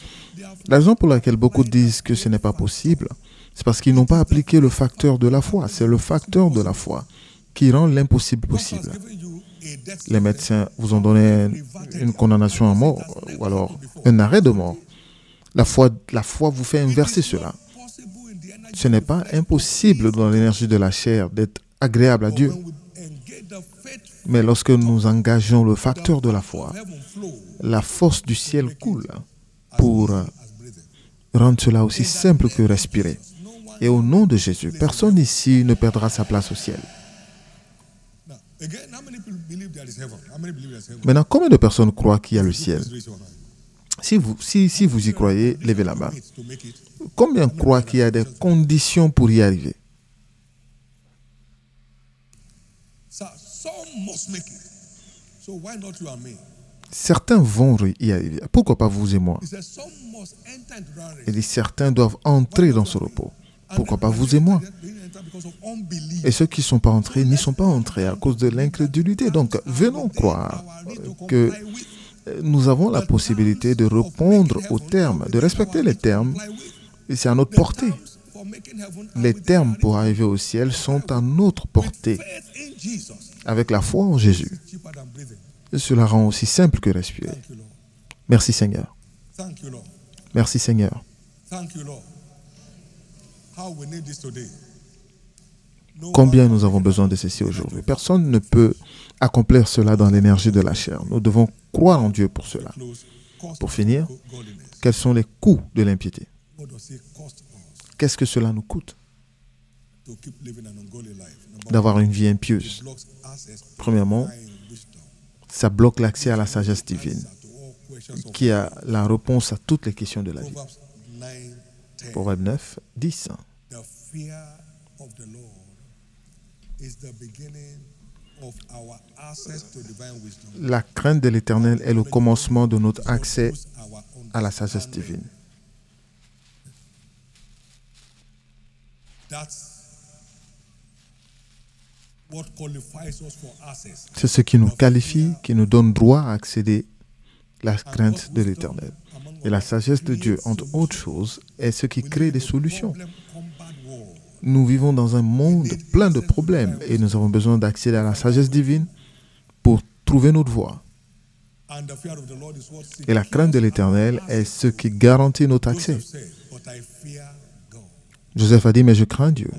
La raison pour laquelle beaucoup disent que ce n'est pas possible, c'est parce qu'ils n'ont pas appliqué le facteur de la foi. C'est le facteur de la foi qui rend l'impossible possible. Les médecins vous ont donné une condamnation à mort, ou alors un arrêt de mort. La foi vous fait inverser cela. Ce n'est pas impossible dans l'énergie de la chair d'être agréable à Dieu. Mais lorsque nous engageons le facteur de la foi, la force du ciel coule pour rendre cela aussi simple que respirer. Et au nom de Jésus, personne ici ne perdra sa place au ciel. Maintenant, combien de personnes croient qu'il y a le ciel? Si vous y croyez, levez la main. Combien croient qu'il y a des conditions pour y arriver? Certains vont y arriver. Pourquoi pas vous et moi? Il dit certains doivent entrer dans ce repos. Pourquoi pas vous et moi? Et ceux qui ne sont pas entrés n'y sont pas entrés à cause de l'incrédulité. Donc, venons croire que nous avons la possibilité de répondre aux termes, de respecter les termes, et c'est à notre portée. Les termes pour arriver au ciel sont à notre portée. Avec la foi en Jésus. Et cela rend aussi simple que respirer. Merci Seigneur. Merci Seigneur. Combien nous avons besoin de ceci aujourd'hui? Personne ne peut accomplir cela dans l'énergie de la chair. Nous devons croire en Dieu pour cela. Pour finir, quels sont les coûts de l'impiété? Qu'est-ce que cela nous coûte d'avoir une vie impieuse? Premièrement, ça bloque l'accès à la sagesse divine, qui a la réponse à toutes les questions de la vie. Proverbe 9, 10. La crainte de l'Éternel est le commencement de notre accès à la sagesse divine. C'est ce qui nous qualifie, qui nous donne droit à accéder à la crainte de l'Éternel. Et la sagesse de Dieu, entre autres choses, est ce qui crée des solutions. Nous vivons dans un monde plein de problèmes et nous avons besoin d'accéder à la sagesse divine pour trouver notre voie. Et la crainte de l'Éternel est ce qui garantit notre accès. Joseph a dit, mais je crains Dieu.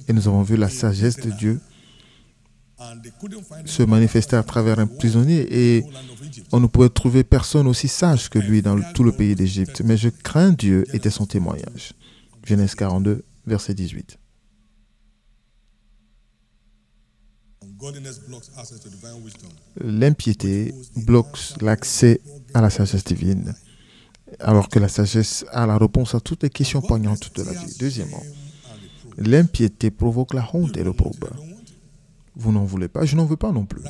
Et nous avons vu la sagesse de Dieu se manifester à travers un prisonnier et on ne pouvait trouver personne aussi sage que lui dans tout le pays d'Égypte. Mais je crains Dieu était son témoignage. Genèse 42, verset 18. L'impiété bloque l'accès à la sagesse divine, alors que la sagesse a la réponse à toutes les questions poignantes de la vie. Deuxièmement, l'impiété provoque la honte et l'opprobre. Vous n'en voulez pas, je n'en veux pas non plus.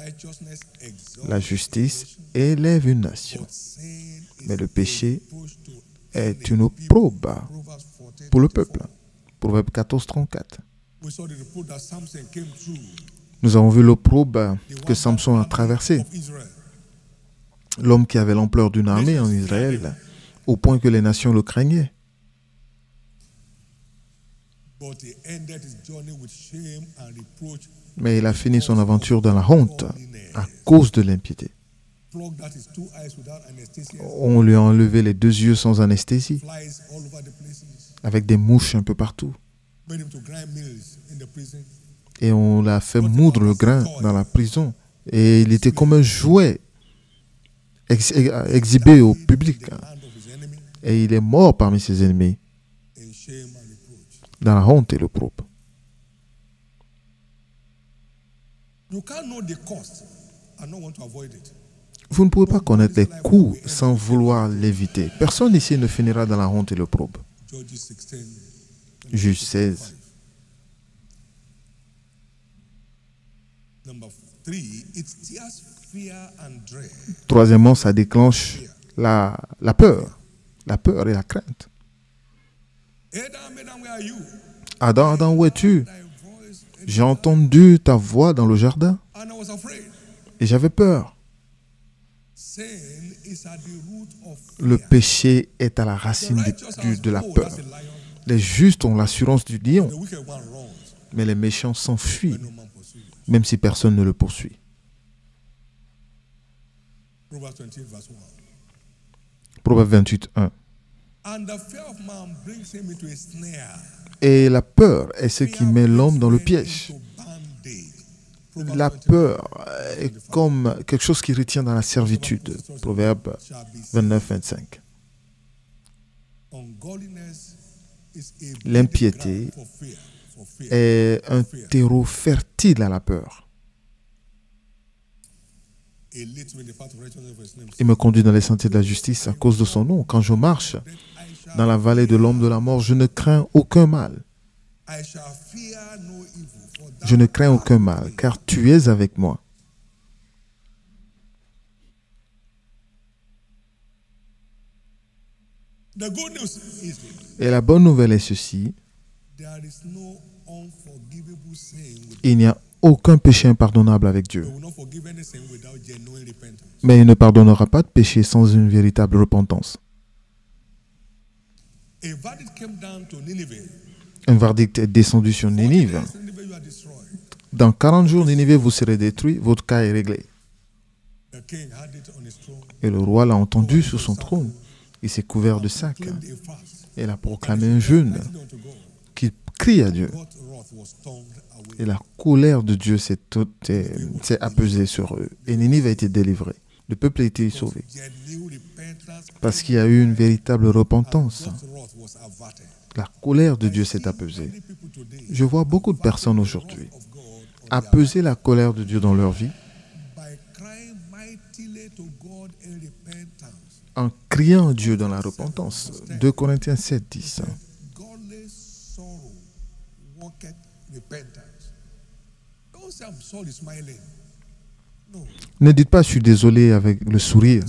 La justice élève une nation, mais le péché est une opprobre pour le peuple. Proverbe 14, 34. Nous avons vu l'opprobre que Samson a traversé. L'homme qui avait l'ampleur d'une armée en Israël, au point que les nations le craignaient. Mais il a fini son aventure dans la honte à cause de l'impiété. On lui a enlevé les 2 yeux sans anesthésie, avec des mouches un peu partout. Et on l'a fait moudre le grain dans la prison. Et il était comme un jouet exhibé au public. Et il est mort parmi ses ennemis, dans la honte et l'opprobre. Vous ne pouvez pas connaître les coûts sans vouloir l'éviter. Personne ici ne finira dans la honte et l'opprobre. Juge 16. Troisièmement, ça déclenche la peur. La peur et la crainte. Adam, Adam, où es-tu? J'ai entendu ta voix dans le jardin et j'avais peur. Le péché est à la racine de la peur. Les justes ont l'assurance du lion, mais les méchants s'enfuient, même si personne ne le poursuit. Proverbe 28, 1. Et la peur est ce qui met l'homme dans le piège. La peur est comme quelque chose qui retient dans la servitude. Proverbe 29, 25. L'impiété est un terreau fertile à la peur. Il me conduit dans les sentiers de la justice à cause de son nom. Quand je marche dans la vallée de l'ombre de la mort, je ne crains aucun mal. Je ne crains aucun mal, car tu es avec moi. The good news is Et la bonne nouvelle est ceci, there is no unforgivable sin with il n'y a aucun péché impardonnable avec Dieu. God. He will not forgive any sin without genuine repentance. Mais il ne pardonnera pas de péché sans une véritable repentance. A verdict came down to Nineveh. Un verdict est descendu sur Ninive. Nineveh, you are destroyed. Dans 40 jours, Ninive, vous serez détruit, votre cas est réglé. The king had it on his throne. Et le roi l'a entendu sur son trône. Il s'est couvert de sac. Claimed a fast. Et il a proclamé un jeûne Unto God. qui crie à Dieu. God's wrath was turned away. Et la colère de Dieu s'est apaisée sur eux. Et Ninive a été délivrée. Le peuple a été sauvé. Genuine repentance. Parce qu'il y a eu une véritable repentance. God's wrath was averted. La colère de Dieu s'est apaisée. Many people today Je vois beaucoup de personnes aujourd'hui of God on their apaiser la colère de Dieu dans leur vie by crying mightily to God in repentance. en criant à Dieu dans la repentance. 2 Corinthiens 7, 10. Godly sorrow worketh repentance. Don't say I'm sorry smiling. No. Ne dites pas « je suis désolé » avec le sourire.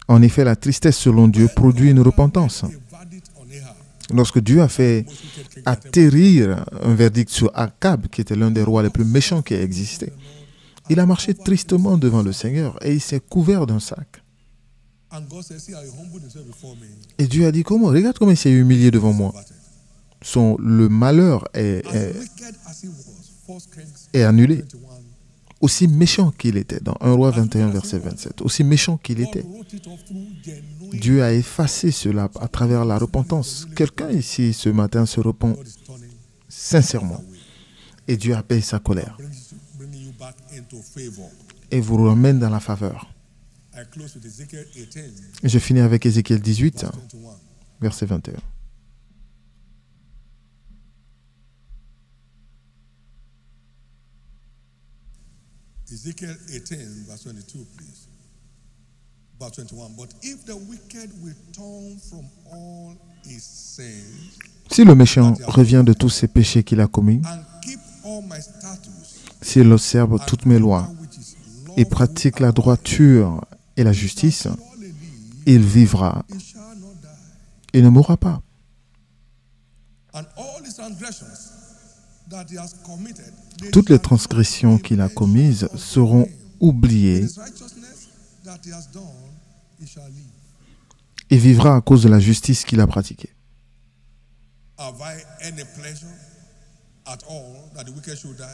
En effet, la tristesse selon Dieu produit une repentance. A verdict on Ahab. Lorsque Dieu a fait atterrir un verdict sur Akab, qui était l'un des rois les plus méchants qui a existé, il a marché tristement devant le Seigneur et il s'est couvert d'un sac. And God says, see how he humbled himself before me. Et Dieu a dit, comment? Regarde comment il s'est humilié devant moi. Le malheur As wicked as he was, 1 Kings est annulé. 21. Aussi méchant qu'il était, dans 1 Roi 21, verset 27, aussi méchant qu'il God était, wrote it off through genuine. Dieu a effacé cela à travers la repentance. Quelqu'un ici ce matin se repent God is turning sincèrement away. et Dieu apaise sa colère Bringing you back into favor. et vous ramène dans la faveur. I close with Ezekiel 18, Et je finis avec Ézéchiel 18, verse 21. verset 21. Ezekiel 18, verse 22, please. Verse 21. But if the wicked will turn from all his sins Si le méchant revient de tous ses péchés qu'il a commis, and keep all my statutes, s'il observe toutes mes lois which is et lawful, pratique la droiture et la justice, surely live, il vivra he shall not die. et ne mourra pas. And all his transgressions that he has committed, they Toutes les shall transgressions not be qu'il a mentioned commises unto seront him. oubliées. His righteousness that he has done, he shall live. Et vivra à cause de la justice qu'il a pratiquée. Have I any pleasure at all that the wicked should die?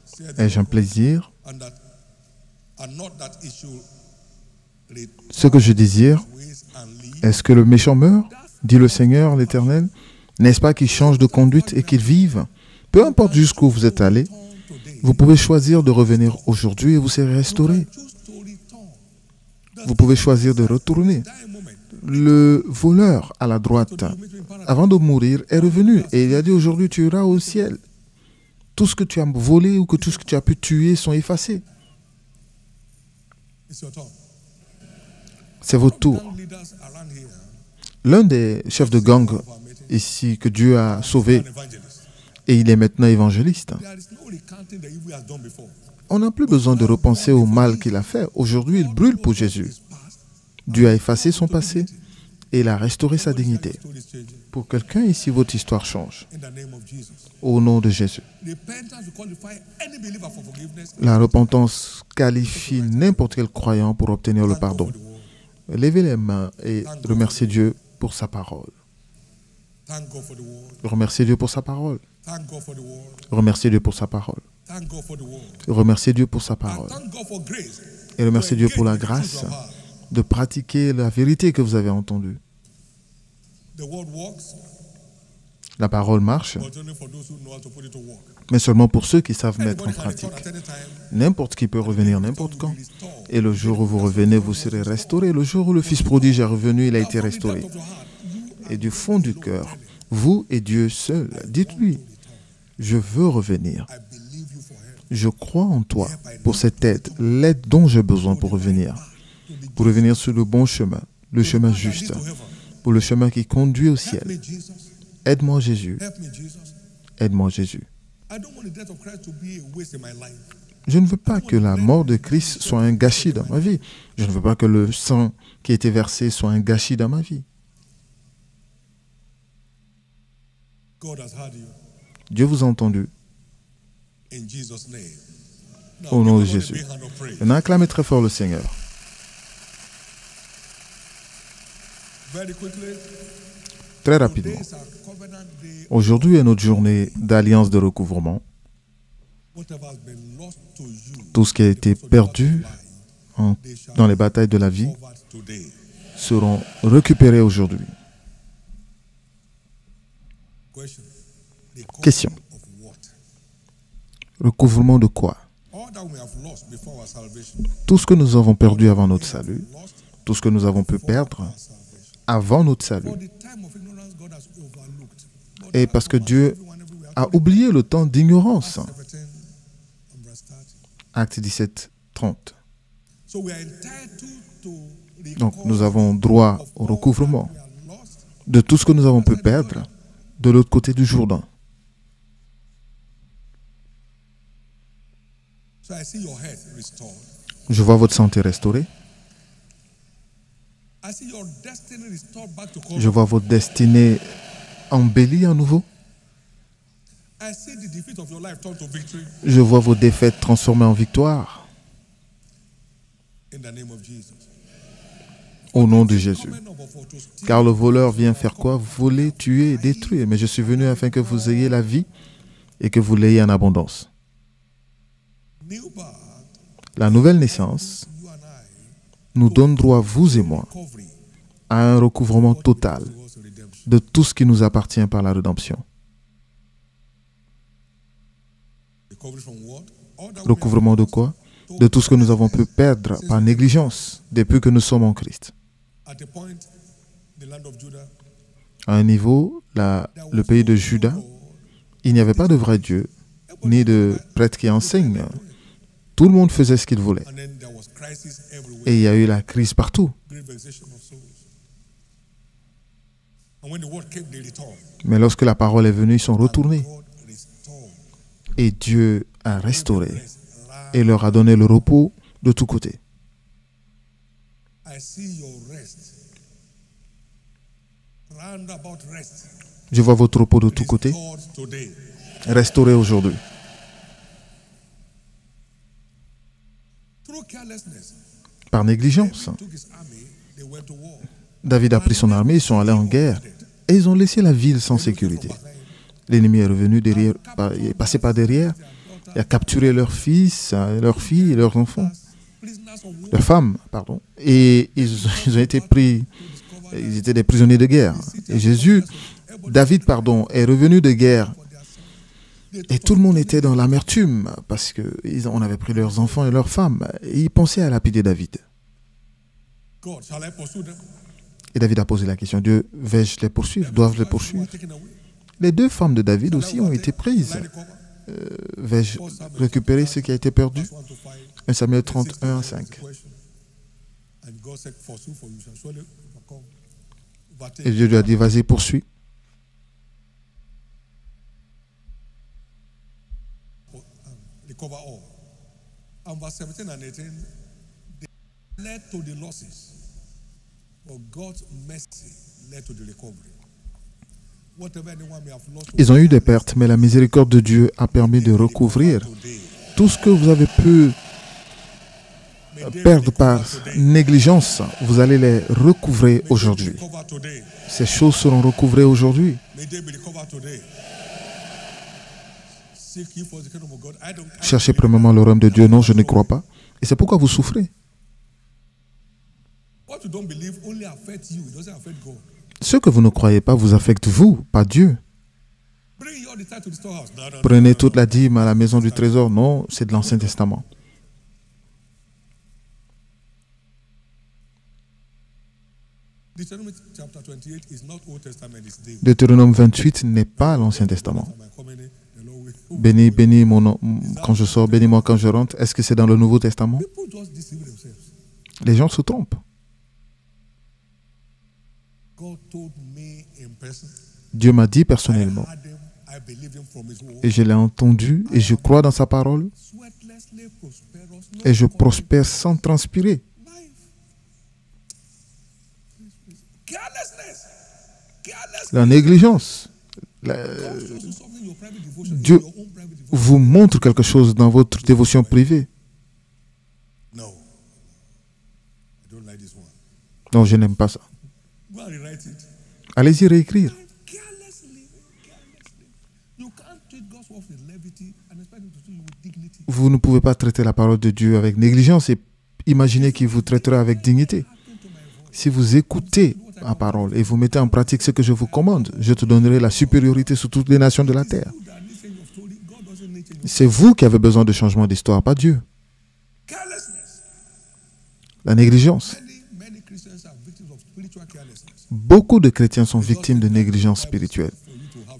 Saith the Ai-je un Lord, plaisir? and not that he should Ce que je désire, ways and live. est-ce que le méchant meurt? Dit le Seigneur, l'Éternel. N'est-ce pas qu'il change de conduite et qu'il vive? Peu importe jusqu'où vous êtes allé, Turn today. vous pouvez choisir de revenir aujourd'hui et vous serez restauré. Choose to return. Vous pouvez choisir de retourner. Die a moment. Le voleur à la droite, avant de mourir, est revenu et il a dit aujourd'hui tu iras au ciel. Tout ce que tu as volé ou que tout ce que tu as pu tuer sont effacés. It's your turn. C'est votre tour. Gang leaders around here L'un des chefs de gang ici que Dieu a sauvé an evangelist. et il est maintenant évangéliste. There is no recounting the evil he has done before. On n'a plus besoin de repenser au mal qu'il a fait. Aujourd'hui, il brûle pour Jésus. His past, Dieu a effacé son passé et il a restauré sa dignité. story is changing. Pour quelqu'un ici, votre histoire change. In the name of Jesus. Au nom de Jésus. Repentance will qualify any believer for forgiveness. La repentance qualifie n'importe quel croyant pour obtenir le Thank God pardon. for the word. Levez les mains et remerciez Dieu pour sa parole. Thank God for the word. Remerciez Dieu pour sa parole. Thank God for the word. Remerciez Dieu pour sa parole. Thank God for the word. Remerciez Dieu pour sa And parole. thank God for grace. Et remerciez Dieu pour la Engage with the truth grâce of heart. de pratiquer la vérité que vous avez entendue. The word works, La parole marche, but only for those who know how to put it to work. mais seulement pour ceux qui savent mettre en Anybody can return pratique. at any time. N'importe qui peut revenir n'importe quand. Et le jour où vous revenez, vous serez restauré. Le jour où le Fils prodigue est revenu, il a été restauré. Et du fond du cœur, vous et Dieu seul, dites-lui, je veux revenir. I believe you for help. Je crois en toi pour cette aide, l'aide dont j'ai besoin pour revenir sur le bon chemin, le chemin juste, pour le chemin qui conduit au Help ciel. me, Jesus. Aide-moi Jésus, Help me, Jesus. aide-moi Jésus. Je ne veux pas que la mort de Christ soit un gâchis dans ma vie. Je ne veux pas que le sang qui a été versé soit un gâchis dans ma vie. Dieu vous a entendu. Au nom de Jésus. Maintenant, acclamez très fort le Seigneur. Très rapidement. Aujourd'hui est notre journée d'alliance de recouvrement. Tout ce qui a été perdu dans les batailles de la vie seront récupérés aujourd'hui. Question. Recouvrement de quoi? Tout ce que nous avons perdu avant notre salut, tout ce que nous avons pu perdre avant notre salut. Et parce que Dieu a oublié le temps d'ignorance. Acte 17, 30. Donc, nous avons droit au recouvrement de tout ce que nous avons pu perdre de l'autre côté du Jourdain. Je vois votre santé restaurée. Je vois votre destinée embellie à nouveau. Je vois vos défaites transformées en victoire. Au nom de Jésus. Car le voleur vient faire quoi? Voler, tuer, détruire. Mais je suis venu afin que vous ayez la vie et que vous l'ayez en abondance. La nouvelle naissance nous donne droit, vous et moi, à un recouvrement total de tout ce qui nous appartient par la rédemption. Recouvrement de quoi? De tout ce que nous avons pu perdre par négligence depuis que nous sommes en Christ. À un niveau, le pays de Juda, il n'y avait pas de vrai Dieu, ni de prêtre qui enseigne. Tout le monde faisait ce qu'il voulait. Et il y a eu la crise partout. Mais lorsque la parole est venue, ils sont retournés. Et Dieu a restauré et leur a donné le repos de tous côtés. Je vois votre repos de tous côtés restauré aujourd'hui. Par négligence. David a pris son armée, ils sont allés en guerre et ils ont laissé la ville sans sécurité. L'ennemi est revenu derrière, il est passé par derrière, il a capturé leurs fils, leurs filles et leurs enfants, leurs femmes, pardon, et ils ont été pris, ils étaient des prisonniers de guerre. Et David, est revenu de guerre. Et tout le monde était dans l'amertume parce qu'on avait pris leurs enfants et leurs femmes. Et ils pensaient à lapider David. Et David a posé la question, Dieu, vais-je les poursuivre? Dois-je les poursuivre? Les deux femmes de David aussi ont été prises. Vais-je récupérer ce qui a été perdu? 1 Samuel 31, 5. Et Dieu lui a dit, vas-y, poursuis. Ils ont eu des pertes, mais la miséricorde de Dieu a permis de recouvrir tout ce que vous avez pu perdre par négligence. Vous allez les recouvrer aujourd'hui. Ces choses seront recouvrées aujourd'hui. Cherchez premièrement le royaume de Dieu. Non, je ne crois pas. Et c'est pourquoi vous souffrez. Ce que vous ne croyez pas vous affecte vous, pas Dieu. Prenez toute la dîme à la maison du trésor. Non, c'est de l'Ancien Testament. Deutéronome 28 n'est pas l'Ancien Testament. Bénis mon nom quand je sors, bénis-moi quand je rentre. Est-ce que c'est dans le Nouveau Testament? Les gens se trompent. Dieu m'a dit personnellement, Et je l'ai entendu et je crois dans sa parole et je prospère sans transpirer. La négligence. Dieu vous montre quelque chose dans votre dévotion privée. Non, je n'aime pas ça. Allez-y réécrire. Vous ne pouvez pas traiter la parole de Dieu avec négligence et imaginer qu'il vous traitera avec dignité. Si vous écoutez ma parole et vous mettez en pratique ce que je vous commande, je te donnerai la supériorité sur toutes les nations de la terre. C'est vous qui avez besoin de changement d'histoire, pas Dieu. La négligence. Beaucoup de chrétiens sont victimes de négligence spirituelle.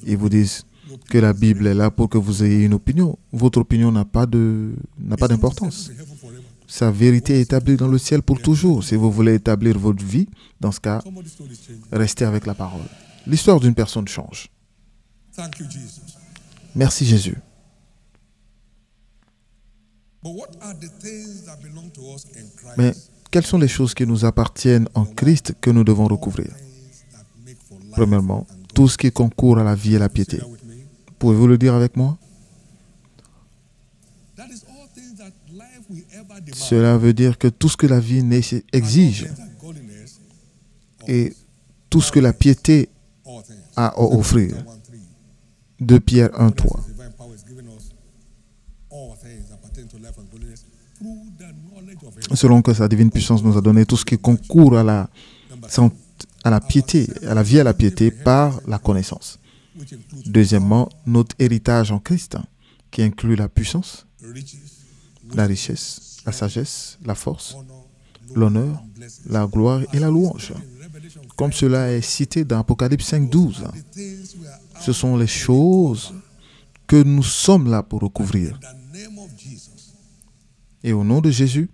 Ils vous disent que la Bible est là pour que vous ayez une opinion. Votre opinion n'a pas d'importance. Sa vérité est établie dans le ciel pour toujours. Si vous voulez établir votre vie, dans ce cas, restez avec la parole. L'histoire d'une personne change. Merci Jésus. Mais quelles sont les choses qui nous appartiennent en Christ que nous devons recouvrir? Premièrement, tout ce qui concourt à la vie et la piété. Pouvez-vous le dire avec moi? Cela veut dire que tout ce que la vie exige et tout ce que la piété a à offrir. 2 Pierre 1:3. Selon que sa divine puissance nous a donné tout ce qui concourt à la piété, à la vie et à la piété par la connaissance. Deuxièmement, notre héritage en Christ, qui inclut la puissance, la richesse, la sagesse, la force, l'honneur, la gloire et la louange. Comme cela est cité dans Apocalypse 5:12. Ce sont les choses que nous sommes là pour recouvrir. Et au nom de Jésus,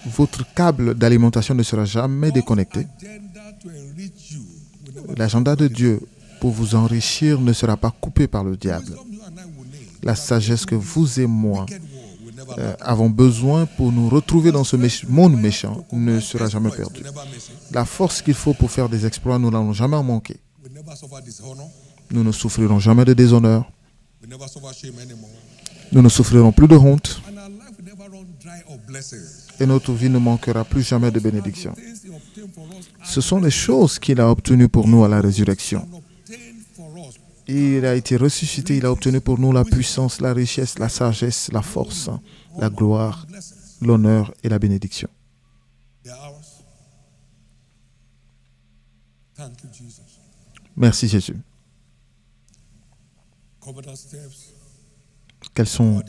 votre câble d'alimentation ne sera jamais déconnecté. L'agenda de Dieu pour vous enrichir ne sera pas coupé par le diable. La sagesse que vous et moi avons besoin pour nous retrouver dans ce monde méchant ne sera jamais perdue. La force qu'il faut pour faire des exploits, nous n'allons jamais en manquer. Nous ne souffrirons jamais de déshonneur. Nous ne souffrirons plus de honte. Et notre vie ne manquera plus jamais de bénédiction. Ce sont les choses qu'il a obtenues pour nous à la résurrection. Il a été ressuscité, il a obtenu pour nous la puissance, la richesse, la sagesse, la force, la gloire, l'honneur et la bénédiction. Merci Jésus. Quelles sont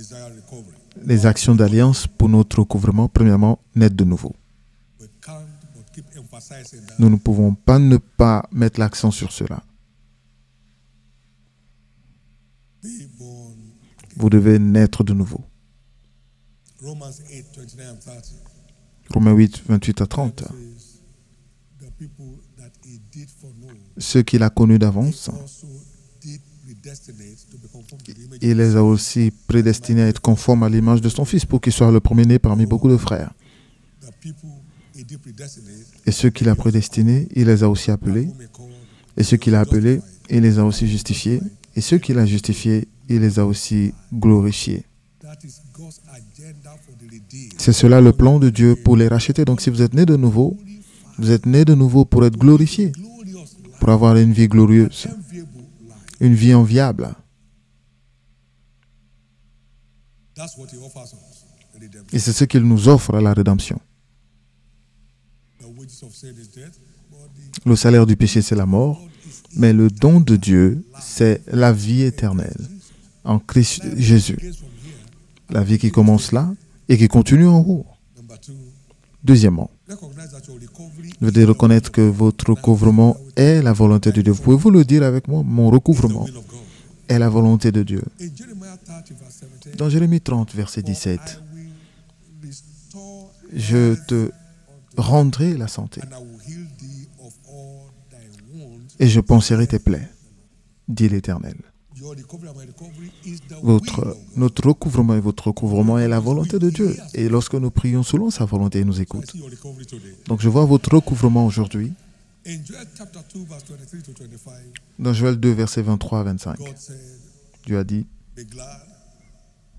les actions d'alliance pour notre recouvrement? Premièrement, naître de nouveau. Nous ne pouvons pas ne pas mettre l'accent sur cela. Vous devez naître de nouveau. Romains 8, 28 à 30. Ceux qu'il a connus d'avance, il les a aussi prédestinés à être conformes à l'image de son Fils pour qu'il soit le premier-né parmi beaucoup de frères. Et ceux qu'il a prédestinés, il les a aussi appelés. Et ceux qu'il a appelés, il les a aussi justifiés. Et ceux qu'il a justifiés, il les a aussi glorifiés. C'est cela le plan de Dieu pour les racheter. Donc si vous êtes né de nouveau, vous êtes né de nouveau pour être glorifié, pour avoir une vie glorieuse, une vie enviable. Et c'est ce qu'il nous offre à la rédemption. Le salaire du péché, c'est la mort, mais le don de Dieu, c'est la vie éternelle en Christ Jésus. La vie qui commence là et qui continue en haut. Deuxièmement, vous devez reconnaître que votre recouvrement est la volonté de Dieu. Vous pouvez vous le dire avec moi, mon recouvrement est la volonté de Dieu. Dans Jérémie 30, verset 17, je te rendrai la santé et je panserai tes plaies, dit l'Éternel. Notre recouvrement et votre recouvrement est la volonté de Dieu. Et lorsque nous prions selon sa volonté, il nous écoute. Donc je vois votre recouvrement aujourd'hui. Dans Joël 2, versets 23 à 25, Dieu a dit,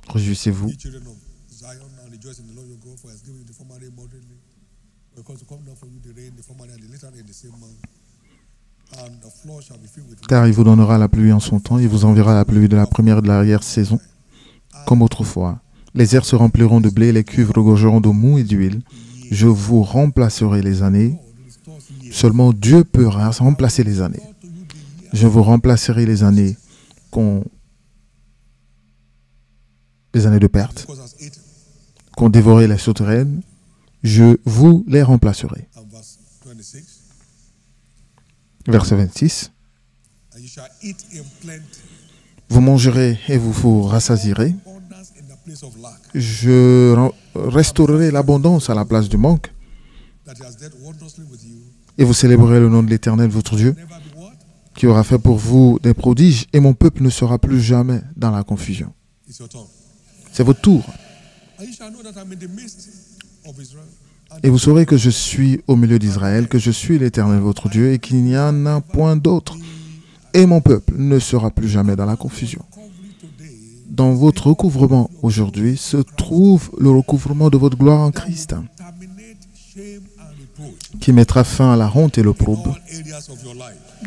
réjouissez-vous. Car il vous donnera la pluie en son temps, il vous enverra la pluie de la première et de l'arrière-saison, comme autrefois. Les airs se rempliront de blé, les cuves regorgeront de mou et d'huile. Je vous remplacerai les années. Seulement Dieu peut remplacer les années. Je vous remplacerai les années de perte, qu'ont dévoré les sauterelles. Je vous les remplacerai. Verset 26. Vous mangerez et vous vous rassasierez. Je restaurerai l'abondance à la place du manque. Et vous célébrerez le nom de l'Éternel, votre Dieu, qui aura fait pour vous des prodiges, et mon peuple ne sera plus jamais dans la confusion. C'est votre tour. Et vous saurez que je suis au milieu d'Israël, que je suis l'Éternel, votre Dieu, et qu'il n'y en a point d'autre. Et mon peuple ne sera plus jamais dans la confusion. Dans votre recouvrement aujourd'hui se trouve le recouvrement de votre gloire en Christ, qui mettra fin à la honte et l'opprobre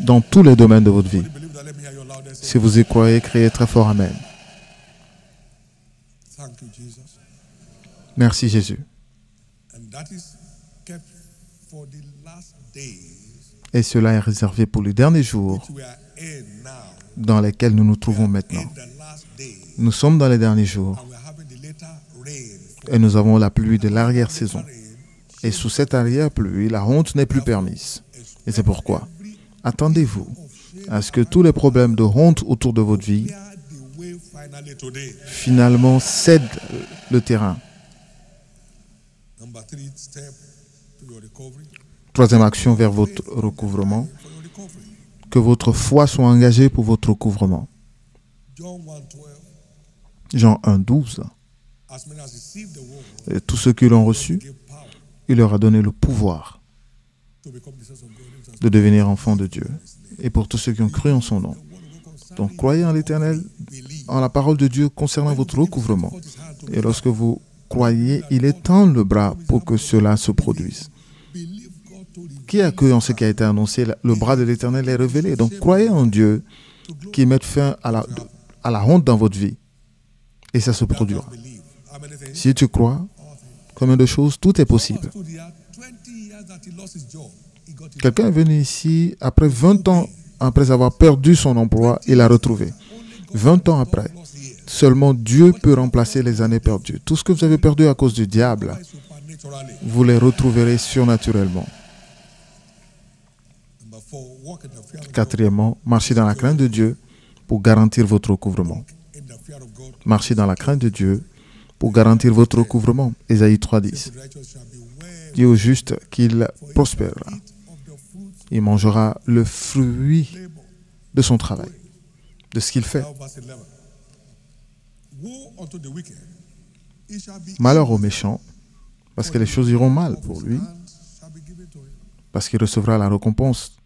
dans tous les domaines de votre vie. Si vous y croyez, criez très fort Amen. Merci Jésus. Et cela est réservé pour les derniers jours dans lesquels nous nous trouvons maintenant. Nous sommes dans les derniers jours et nous avons la pluie de l'arrière-saison. Et sous cette arrière-pluie, la honte n'est plus permise. Et c'est pourquoi, attendez-vous à ce que tous les problèmes de honte autour de votre vie finalement cèdent le terrain. Troisième action vers votre recouvrement. Que votre foi soit engagée pour votre recouvrement. Jean 1, 12. Et tous ceux qui l'ont reçu, il leur a donné le pouvoir de devenir enfants de Dieu. Et pour tous ceux qui ont cru en son nom. Donc, croyez en l'Éternel, en la parole de Dieu concernant votre recouvrement. Et lorsque vous croyez, il étend le bras pour que cela se produise. Qui a cru en ce qui a été annoncé? Le bras de l'Éternel est révélé. Donc, croyez en Dieu qui mette fin à la honte dans votre vie. Et ça se produira. Si tu crois, combien de choses, tout est possible. Quelqu'un est venu ici, après 20 ans, après avoir perdu son emploi, il l'a retrouvé. 20 ans après, seulement Dieu peut remplacer les années perdues. Tout ce que vous avez perdu à cause du diable, vous les retrouverez surnaturellement. Quatrièmement, marchez dans la crainte de Dieu pour garantir votre recouvrement. Marchez dans la crainte de Dieu pour garantir votre recouvrement. Ésaïe 3:10. Dis au juste qu'il prospérera. Il mangera le fruit de son travail, de ce qu'il fait. Malheur au méchant, parce que les choses iront mal pour lui, parce qu'il recevra la récompense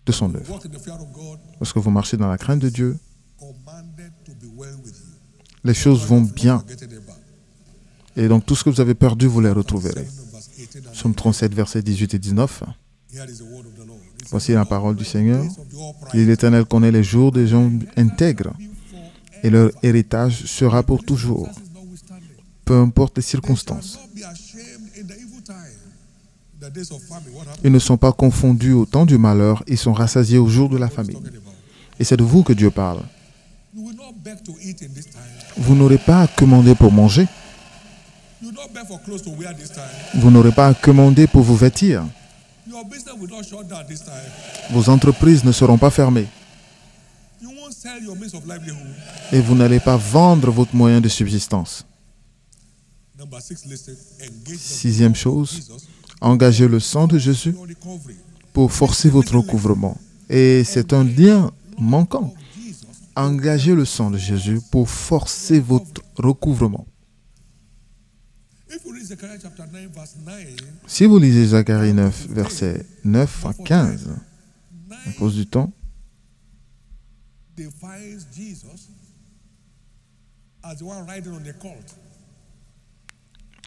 de son œuvre. Lorsque vous marchez dans la crainte de Dieu, les choses vont bien. Et donc tout ce que vous avez perdu, vous les retrouverez. Psaume 37, versets 18 et 19. Voici la parole du Seigneur. L'Éternel connaît les jours des gens intègres et leur héritage sera pour toujours, peu importe les circonstances. Ils ne sont pas confondus au temps du malheur, ils sont rassasiés au jour de la famine. Et c'est de vous que Dieu parle. Vous n'aurez pas à commander pour manger. Vous n'aurez pas à commander pour vous vêtir. Vos entreprises ne seront pas fermées. Et vous n'allez pas vendre votre moyen de subsistance. Sixième chose, engagez le sang de Jésus pour forcer votre recouvrement. Et c'est un lien manquant. Engagez le sang de Jésus pour forcer votre recouvrement. Si vous lisez Zacharie 9, versets 9 à 15, à cause du temps,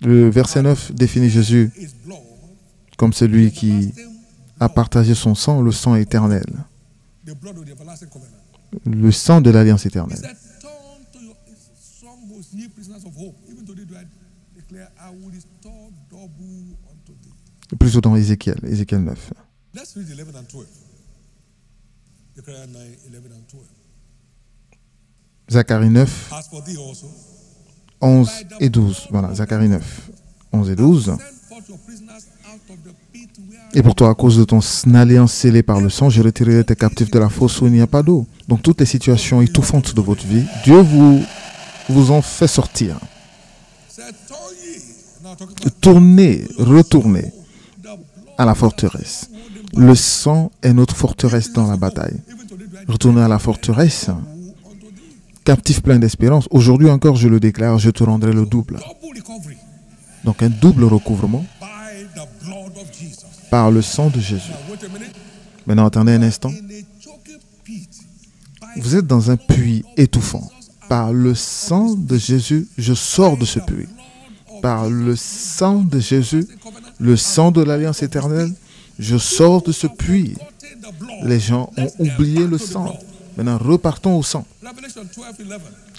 le verset 9 définit Jésus comme celui qui a partagé son sang, le sang éternel, le sang de l'alliance éternelle. Plutôt dans Ézéchiel 9. Zacharie 9, 11 et 12. Voilà, Zacharie 9, 11 et 12. Et pour toi, à cause de ton alliance scellée par le sang, je retirerai tes captifs de la fosse où il n'y a pas d'eau. Donc toutes les situations étouffantes de votre vie, Dieu vous en fait sortir. Tournez, retournez à la forteresse. Le sang est notre forteresse dans la bataille. Retournez à la forteresse. Captif plein d'espérance. Aujourd'hui encore, je le déclare, je te rendrai le double. Donc un double recouvrement par le sang de Jésus. Maintenant, attendez un instant. Vous êtes dans un puits étouffant. Par le sang de Jésus, je sors de ce puits. Par le sang de Jésus, le sang de l'Alliance éternelle, je sors de ce puits. Les gens ont oublié le sang. Maintenant, repartons au sang.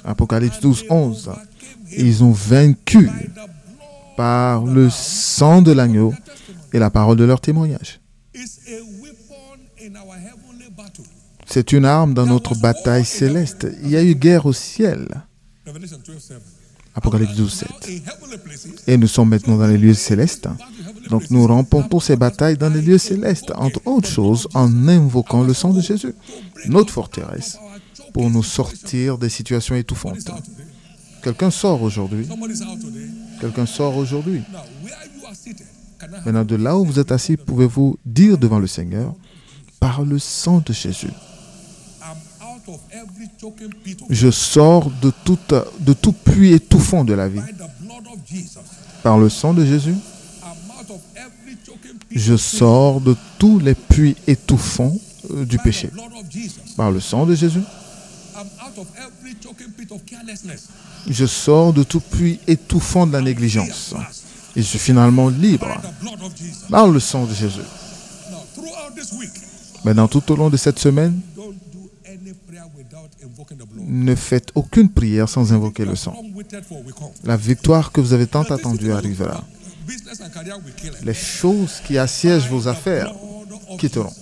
Apocalypse 12, 11. Ils ont vaincu par le sang de l'agneau et la parole de leur témoignage. C'est une arme dans notre bataille céleste. Il y a eu guerre au ciel. Apocalypse 12, 7. Et nous sommes maintenant dans les lieux célestes. Donc nous remportons ces batailles dans les lieux célestes, entre autres choses, en invoquant le sang de Jésus, notre forteresse, pour nous sortir des situations étouffantes. Quelqu'un sort aujourd'hui. Quelqu'un sort aujourd'hui. Maintenant, de là où vous êtes assis, pouvez-vous dire devant le Seigneur, par le sang de Jésus, je sors de tout puits étouffant de la vie. Par le sang de Jésus, je sors de tous les puits étouffants du péché. Par le sang de Jésus, je sors de tout puits étouffant de la négligence. Et je suis finalement libre par le sang de Jésus. Maintenant, tout au long de cette semaine, ne faites aucune prière sans invoquer le sang. La victoire que vous avez tant attendue arrivera. Les choses qui assiègent vos affaires quitteront.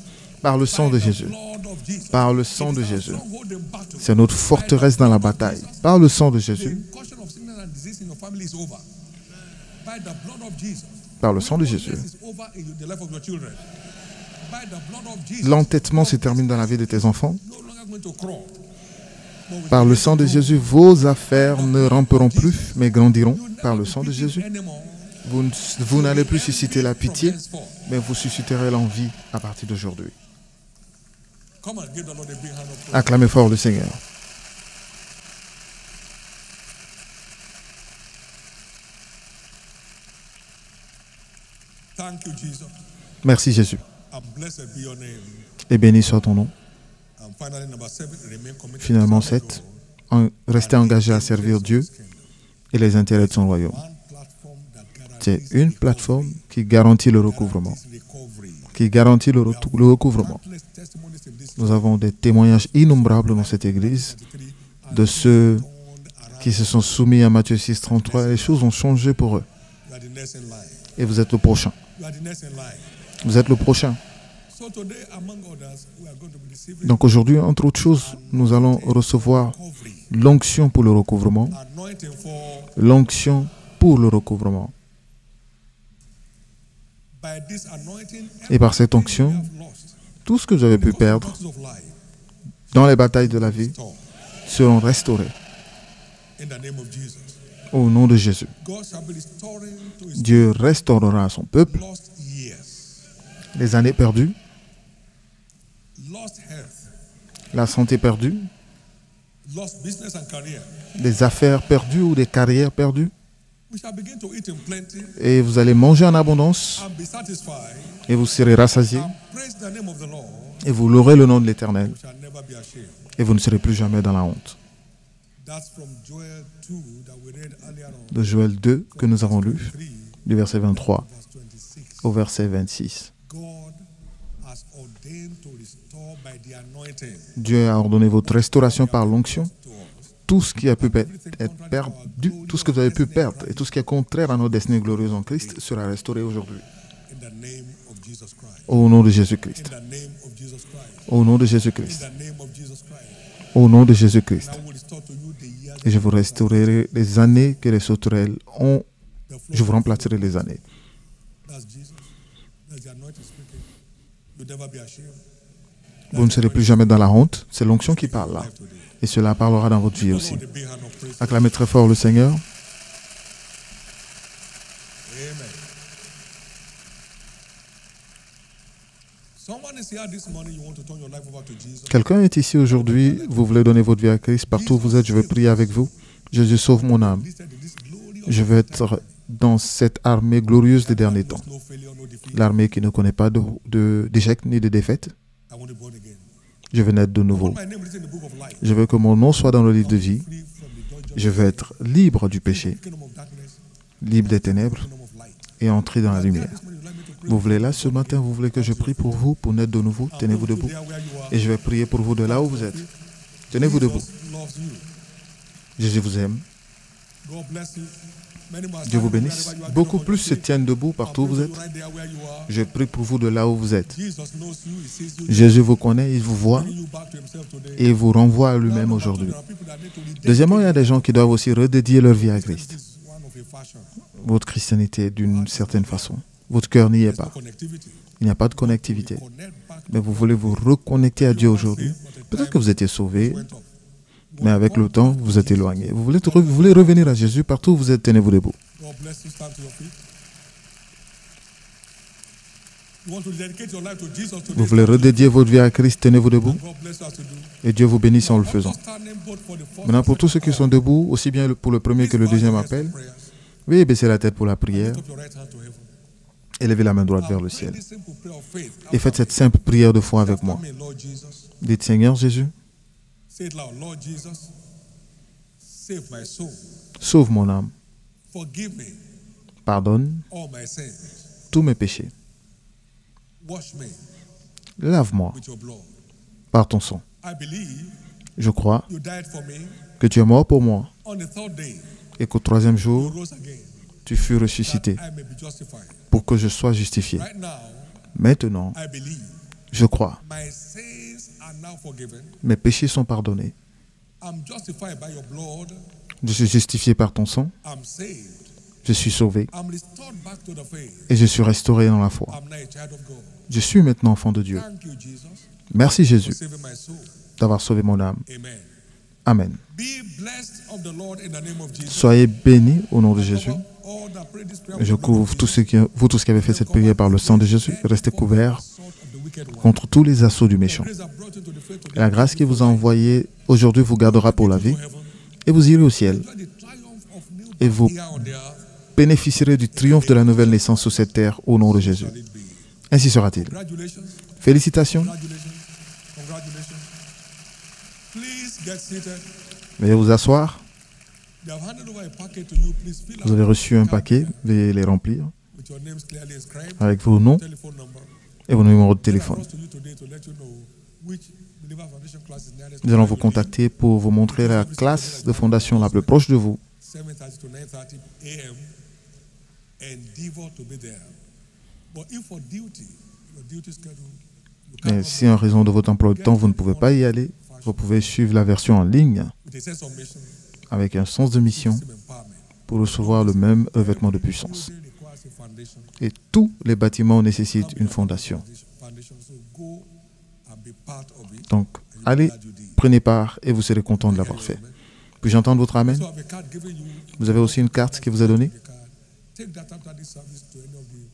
Par le sang de Jésus. Par le sang de Jésus. C'est notre forteresse dans la bataille. Par le sang de Jésus. Par le sang de Jésus. L'entêtement se termine dans la vie de tes enfants. Par le sang de Jésus, vos affaires ne ramperont plus, mais grandiront. Par le sang de Jésus, vous n'allez plus susciter la pitié, mais vous susciterez l'envie à partir d'aujourd'hui. Acclamez fort le Seigneur. Merci Jésus. Et béni soit ton nom. Finalement, 7. Restez engagé à servir Dieu et les intérêts de son royaume. C'est une plateforme qui garantit le recouvrement. Qui garantit le recouvrement. Nous avons des témoignages innombrables dans cette église de ceux qui se sont soumis à Matthieu 6, 33. Les choses ont changé pour eux. Et vous êtes le prochain. Vous êtes le prochain. Donc aujourd'hui, entre autres choses, nous allons recevoir l'onction pour le recouvrement. L'onction pour le recouvrement. Et par cette onction, tout ce que vous avez pu perdre dans les batailles de la vie seront restaurés. Au nom de Jésus. Dieu restaurera à son peuple les années perdues, lost health, la santé perdue, lost business and career, des affaires perdues ou des carrières perdues. we shall begin to eat in plenty Et vous allez manger en abondance and be satisfied et vous serez rassasiés and praise the name of the Lord. et vous louerez le nom de l'Éternel We shall never be ashamed. et vous ne serez plus jamais dans la honte. That's from Joel 2 that we read earlier on. De Joël 2 que nous avons lu, 3, du verset 23 verse 26. au verset 26. God has ordained to restore by the anointing Dieu a ordonné votre restauration par l'onction. to us. Tout ce qui a pu être perdu, tout ce que vous avez pu perdre et tout ce qui est contraire à notre destinée glorieuse en Christ sera restauré aujourd'hui. In the name of Jesus Christ. Au nom de In Jésus-Christ. the name of Jesus Christ. Au nom de In Jésus-Christ. the name of Jesus Christ. Au nom de Jésus-Christ. I will restore to you the years. Et je vous restaurerai les années que les sauterelles ont. Je vous remplacerai les années. That's Jesus. That's the anointing speaking. You'll never be ashamed. Vous ne serez plus jamais dans la honte. C'est l'onction qui parle là. Life today. Et cela parlera dans votre vie aussi. Lord, a big hand of praise. Acclamez très fort le Seigneur. Amen. Someone is here this morning. You want to turn your life over to Jesus. Quelqu'un est ici aujourd'hui. Vous voulez donner votre vie à Christ. Partout où vous êtes, je vais prier avec vous. Jésus, sauve mon âme. Listen to this glory of Je veux être dans cette armée glorieuse des derniers temps. no failure, no defeat. L'armée qui ne connaît pas d'échec ni de défaite. I want to be born again. Je veux naître de nouveau. My name is in the book of life. Je veux que mon nom soit dans le livre de vie. Free from the dungeon. Je veux être libre du péché, Kingdom of darkness. libre des ténèbres Kingdom of light. et entrer dans la lumière. This morning, you like me to pray. Vous voulez là ce matin, vous voulez que je prie pour vous, pour naître de nouveau. Tenez-vous debout. There where you are. Et je vais prier pour vous de là où vous êtes. Tenez-vous debout. Jesus loves you. Jésus vous aime. God bless you. Many more Dieu vous standing bénisse. wherever you are. Beaucoup plus se tiennent debout partout où vous êtes. Right there where you are. Je prie pour vous de là où vous êtes. Jesus knows you. He sees you. Jésus vous connaît, il vous voit Bringing you back to himself today. et il vous renvoie à lui-même aujourd'hui. There are people that need to rededicate. Deuxièmement, il y a des gens qui doivent aussi redédier leur vie à Christ. This is one of a fashion. Votre christianité d'une certaine façon. Votre cœur n'y est pas. Connectivity. Il n'y a pas de connectivité. Connect back. Mais vous voulez vous reconnecter à Dieu aujourd'hui. Peut-être que vous étiez sauvé, Went up. mais avec le temps, vous êtes éloigné. Vous voulez revenir à Jésus partout où vous êtes, tenez-vous debout. God bless you. Stand to your feet. You want to dedicate your life to Jesus today. Vous voulez redédier votre vie à Christ, tenez-vous debout. God bless you as you do. Et Dieu vous bénisse en le faisant. Standing both for the first Maintenant, pour tous ceux qui sont debout, aussi bien pour le premier que le deuxième appel, prayers. veuillez baisser la tête pour la prière Lift up your right hand to heaven. et levez la main droite vers le Pray ciel. this simple prayer of faith. Et faites cette simple prière de foi avec moi. Amen, Lord Jesus. Dites, Seigneur Jésus, Say it loud. Lord Jesus, save my soul. sauve mon âme, Forgive me pardonne all my sins. tous mes péchés, Wash me lave-moi with your blood. par ton sang. I believe Je crois you died for me que tu es mort pour moi on the third day. et qu'au troisième You jour, rose again. tu fus ressuscité I may be justified. pour que je sois justifié. Right now, Maintenant, I believe je crois, my sins are now forgiven. mes péchés sont pardonnés. I'm justified by your blood. Je suis justifié par ton sang, I'm saved. je suis sauvé I'm restored back to the faith. et je suis restauré dans la foi. I'm now a child of God. Je suis maintenant enfant de Dieu. Thank you, Jesus, Merci for Jésus saving my soul. d'avoir sauvé mon âme. Amen. Amen. Be blessed of the Lord in the name of Jesus. Soyez bénis au nom de Jésus. All that pray this prayer Je with the couvre vous tous qui avez fait cette prière par le sang de Jésus. Restez couverts sword of the wicked one. contre tous les assauts du méchant. Grace that brought you to the faith Et today. la grâce qui vous a envoyée aujourd'hui vous gardera pour la vie et vous irez au ciel Enjoy the triumph of new et vous here on the earth. bénéficierez du triomphe de la nouvelle naissance sur cette terre au nom de Jésus. Shall it be. Ainsi sera-t-il. Congratulations. Félicitations. Congratulations. Congratulations. Please get seated. Veuillez vous asseoir. They have handed over a packet to you. Please fill Vous out avez reçu un paquet. Veuillez les remplir with your names clearly inscribed. avec vos noms Telephone number. et vos numéros de Then I téléphone. brought to you today to let you know which Believer Foundation class is nearest. Nous allons vous contacter pour vous montrer la classe de fondation la plus proche de vous. 7:30 to 9:30 a.m. Endeavor to be there. But if for duty, your duty schedule, you Mais cannot si en raison de votre emploi de temps, vous ne pouvez pas y aller, vous pouvez suivre la version en ligne with a sense of mission, avec un sens de mission same empowerment. pour recevoir le même revêtement de puissance. Building requires a foundation. Et tous les bâtiments nécessitent une fondation. Foundation. So go and be part of it. Donc, And you'll be allez, glad you did. prenez part et vous serez content de l'avoir fait. Puis-je entendre votre amen? So I have a card given you. Vous avez aussi une carte qui vous est donnée. The card. Take that after this service to any of the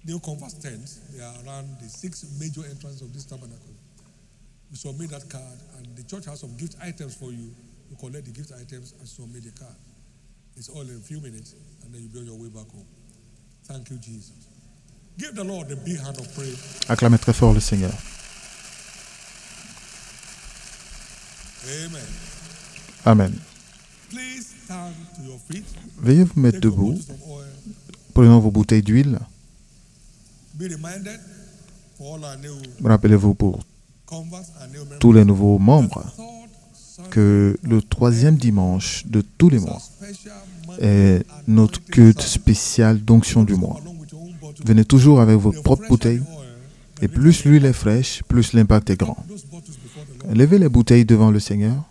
new Converse tents. They are around the 6 major entrances of this tabernacle. You submit that card, and the church has some gift items for you. You collect the gift items and submit the card. It's all in a few minutes, and then you'll be on your way back home. Thank you, Jesus. Give the Lord a big hand of praise. Acclamez très fort le Seigneur. Amen. Amen. Please stand to your feet. Veuillez vous mettre Take your debout. bottles of oil. Prenons vos bouteilles d'huile. Be reminded for all our new Rappelez-vous pour Converse and new members. tous les nouveaux membres Third Sunday que le 3e dimanche de tous les is our mois special est Monday notre anointing culte service. spécial d'onction du mois. Along with your own bottle. Venez toujours avec vos The propres fresher bouteilles the oil, the et richer plus the l'huile est oil. fraîche, plus l'impact est grand. Those bottles before the Lord. Levez les bouteilles devant le Seigneur.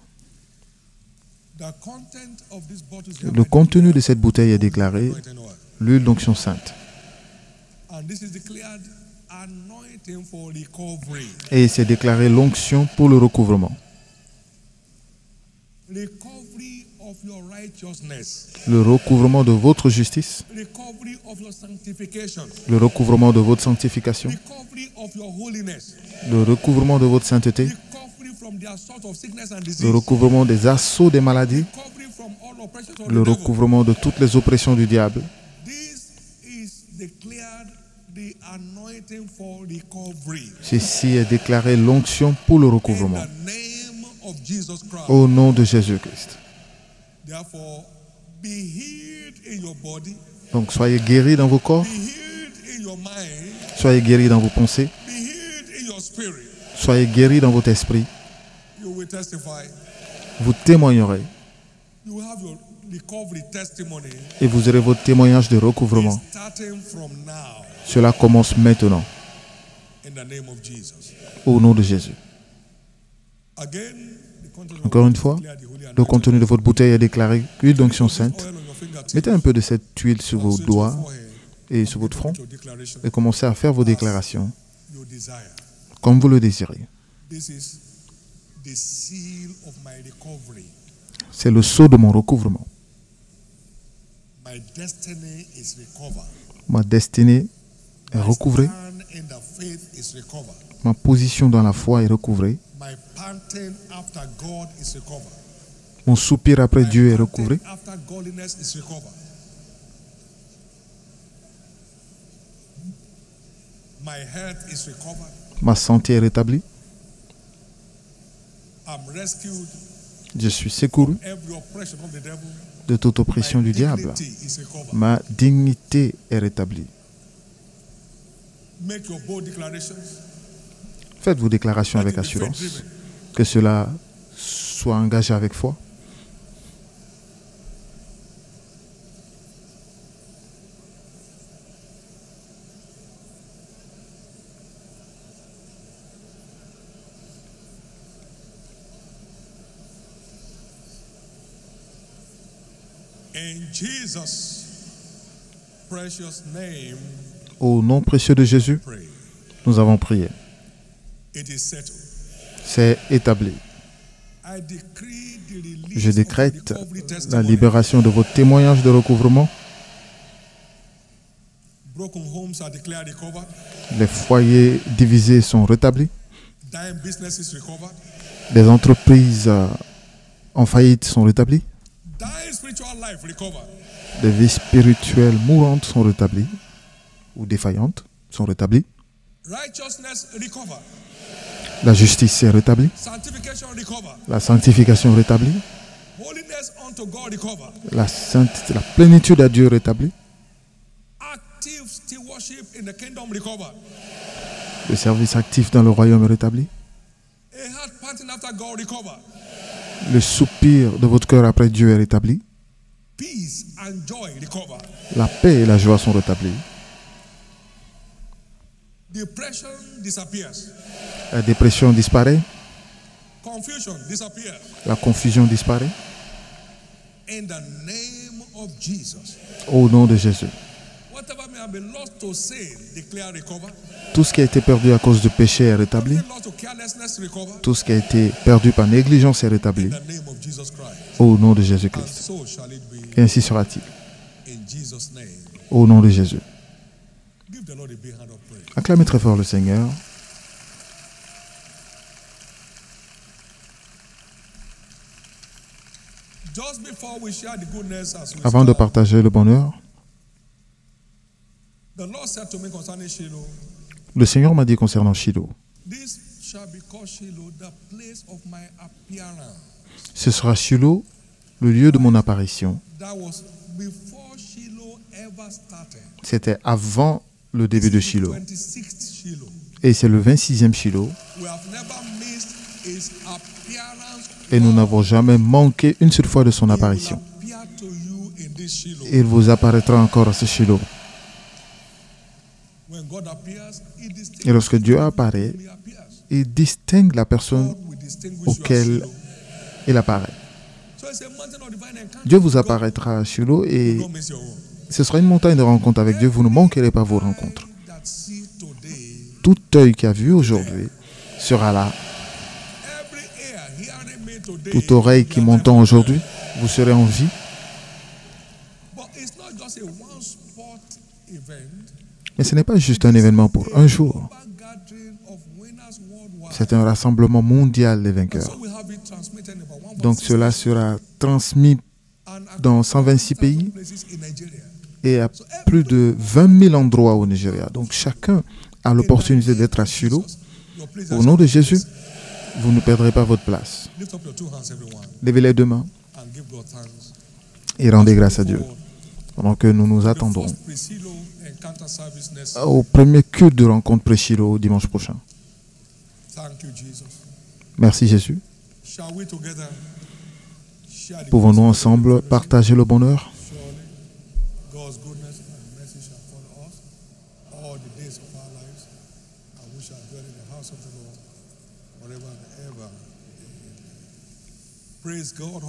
The content of this bottle is Le contenu de cette bouteille est déclaré anointing oil. l'huile d'onction sainte. And this is declared anointing for recovery. Et c'est déclaré l'onction pour le recouvrement. Recovery of your righteousness. Le recouvrement de votre justice, Recovery of your sanctification. le recouvrement de votre sanctification, Recovery of your holiness. le recouvrement de votre sainteté, Recovery from the assault of sickness and le disease. recouvrement des assauts des maladies, Recovery from all oppressions of le the devil. recouvrement de toutes les oppressions du diable. This is declared the anointing for recovery. Ceci est déclaré l'onction pour le In recouvrement. the name of Jesus Christ. Au nom de Jésus-Christ. Therefore, be healed in your body. Donc soyez guéris dans vos corps, Be healed in your mind. soyez guéris dans vos pensées, Be healed in your spirit. soyez guéris dans votre esprit. You will testify. Vous témoignerez You will have your recovery testimony et vous aurez votre témoignage de recouvrement. starting from now Cela commence maintenant, in the name of Jesus. au nom de Jésus. Again, the content of Encore une the fois, declare the holy le anointing. contenu de votre bouteille est déclaré huile d'onction sainte. Oil on your fingertips. Mettez un peu de cette huile sur vos Also to your doigts forehead. et sur votre front Make your declaration. et commencez à faire vos déclarations You desire. comme vous le désirez. This is the seal of my recovery. C'est le sceau de mon recouvrement. My destiny is recovered. Ma destinée est My recouvrée. stand in the faith is recovered. Ma position dans la foi est recouvrée. My panting after God is recovered. Mon soupir après My Dieu est panting recouvré. after godliness is recovered. My health is recovered. Ma santé est rétablie. I'm rescued Je suis secouru from every oppression of the devil. de toute oppression My du diable. dignity is recovered. Ma dignité est rétablie. Make your bold declarations. Faites vos déclarations Let avec it be assurance. faith-driven. Que cela soit engagé avec foi. In Jesus' precious name, Au nom précieux de Jésus, pray. nous avons prié. It is settled. C'est établi. I decree the release Je of décrète the recovery la testimony. libération de votre témoignage de recouvrement. Broken homes are declared recovered. Les foyers divisés sont rétablis. Dying businesses recovered. Les entreprises en faillite sont rétablies. Dying spiritual life recovered. Les vies spirituelles mourantes sont rétablies ou défaillantes sont rétablies. Righteousness recovered. La justice est rétablie. Sanctification recovered. La sanctification est rétablie. Holiness unto God recovered. La plénitude à Dieu est rétablie. Active stewardship in the kingdom recovered. Le service actif dans le royaume est rétabli. A heart panting after God recovered. Le soupir de votre cœur après Dieu est rétabli. Peace and joy recovered. La paix et la joie sont rétablies. Depression disappears. La dépression disparaît. Confusion disappears. La confusion disparaît. In the name of Jesus. Au nom de Jésus. Whatever may have been lost to sin, declare recovered. Tout ce qui a été perdu à cause du péché est rétabli. Everything lost to carelessness recovered. Tout ce qui a été perdu par négligence est In rétabli. the name of Jesus Christ. Au nom de And Jésus-Christ. so shall it be Et ainsi sera-t-il. in Jesus' name. Au nom de Jésus. Give the Lord a a big hand of praise. Acclamez très fort le Seigneur. Just before we share the goodness as we Avant de start, partager le bonheur, the Lord said to me concerning Shiloh, le Seigneur m'a dit concernant Shiloh, this shall be called Shiloh, the place of my appearance. ce sera Shiloh, le lieu de mon apparition. That was before Shiloh ever started. C'était avant le début de Shiloh. 26th Shiloh. Et c'est le 26e Shiloh. We have never missed his appearance. Et nous n'avons jamais manqué une seule fois de son apparition. He will appear to you in this Shiloh. Et il vous apparaîtra encore à ce Shiloh. When God appears, he distinguishes Et lorsque Dieu apparaît, whom he appears. il distingue la personne God will distinguish you as auquel Shiloh. il apparaît. So it's a mountain of divine encounter. Dieu vous apparaîtra à Shiloh et Don't miss your own. ce sera une montagne de rencontres avec Dieu. Vous ne manquerez pas vos rencontres. That see today, Tout œil qui a vu aujourd'hui sera là. every ear hearing me today, Toute oreille qui m'entend aujourd'hui, vous serez en vie. but it's not just a one spot event. Mais ce n'est pas juste un événement pour un jour. Global gathering of winners worldwide. C'est un rassemblement mondial des vainqueurs. So we have it transmitted in about 146 Donc cela sera transmis and dans 126 pays places in Nigeria. et à plus de 20 000 endroits au Nigeria. Donc chacun a l'opportunité d'être à Shiloh. Your place Au nom de Jésus, vous ne perdrez pas votre place. lift up your two hands, everyone, Levez les deux mains and give God thanks. et rendez grâce à Dieu. Pendant que nous nous attendons First pre-Shiloh encounter service next. au premier culte de rencontre pré-Shiloh dimanche prochain. Thank you, Jesus. Merci Jésus. Shall we together share the Pouvons-nous goodness ensemble partager le bonheur? Surely God's goodness and mercy shall follow us all the days of our lives, and we shall dwell in the house of the Lord forever and ever. Amen. Praise God.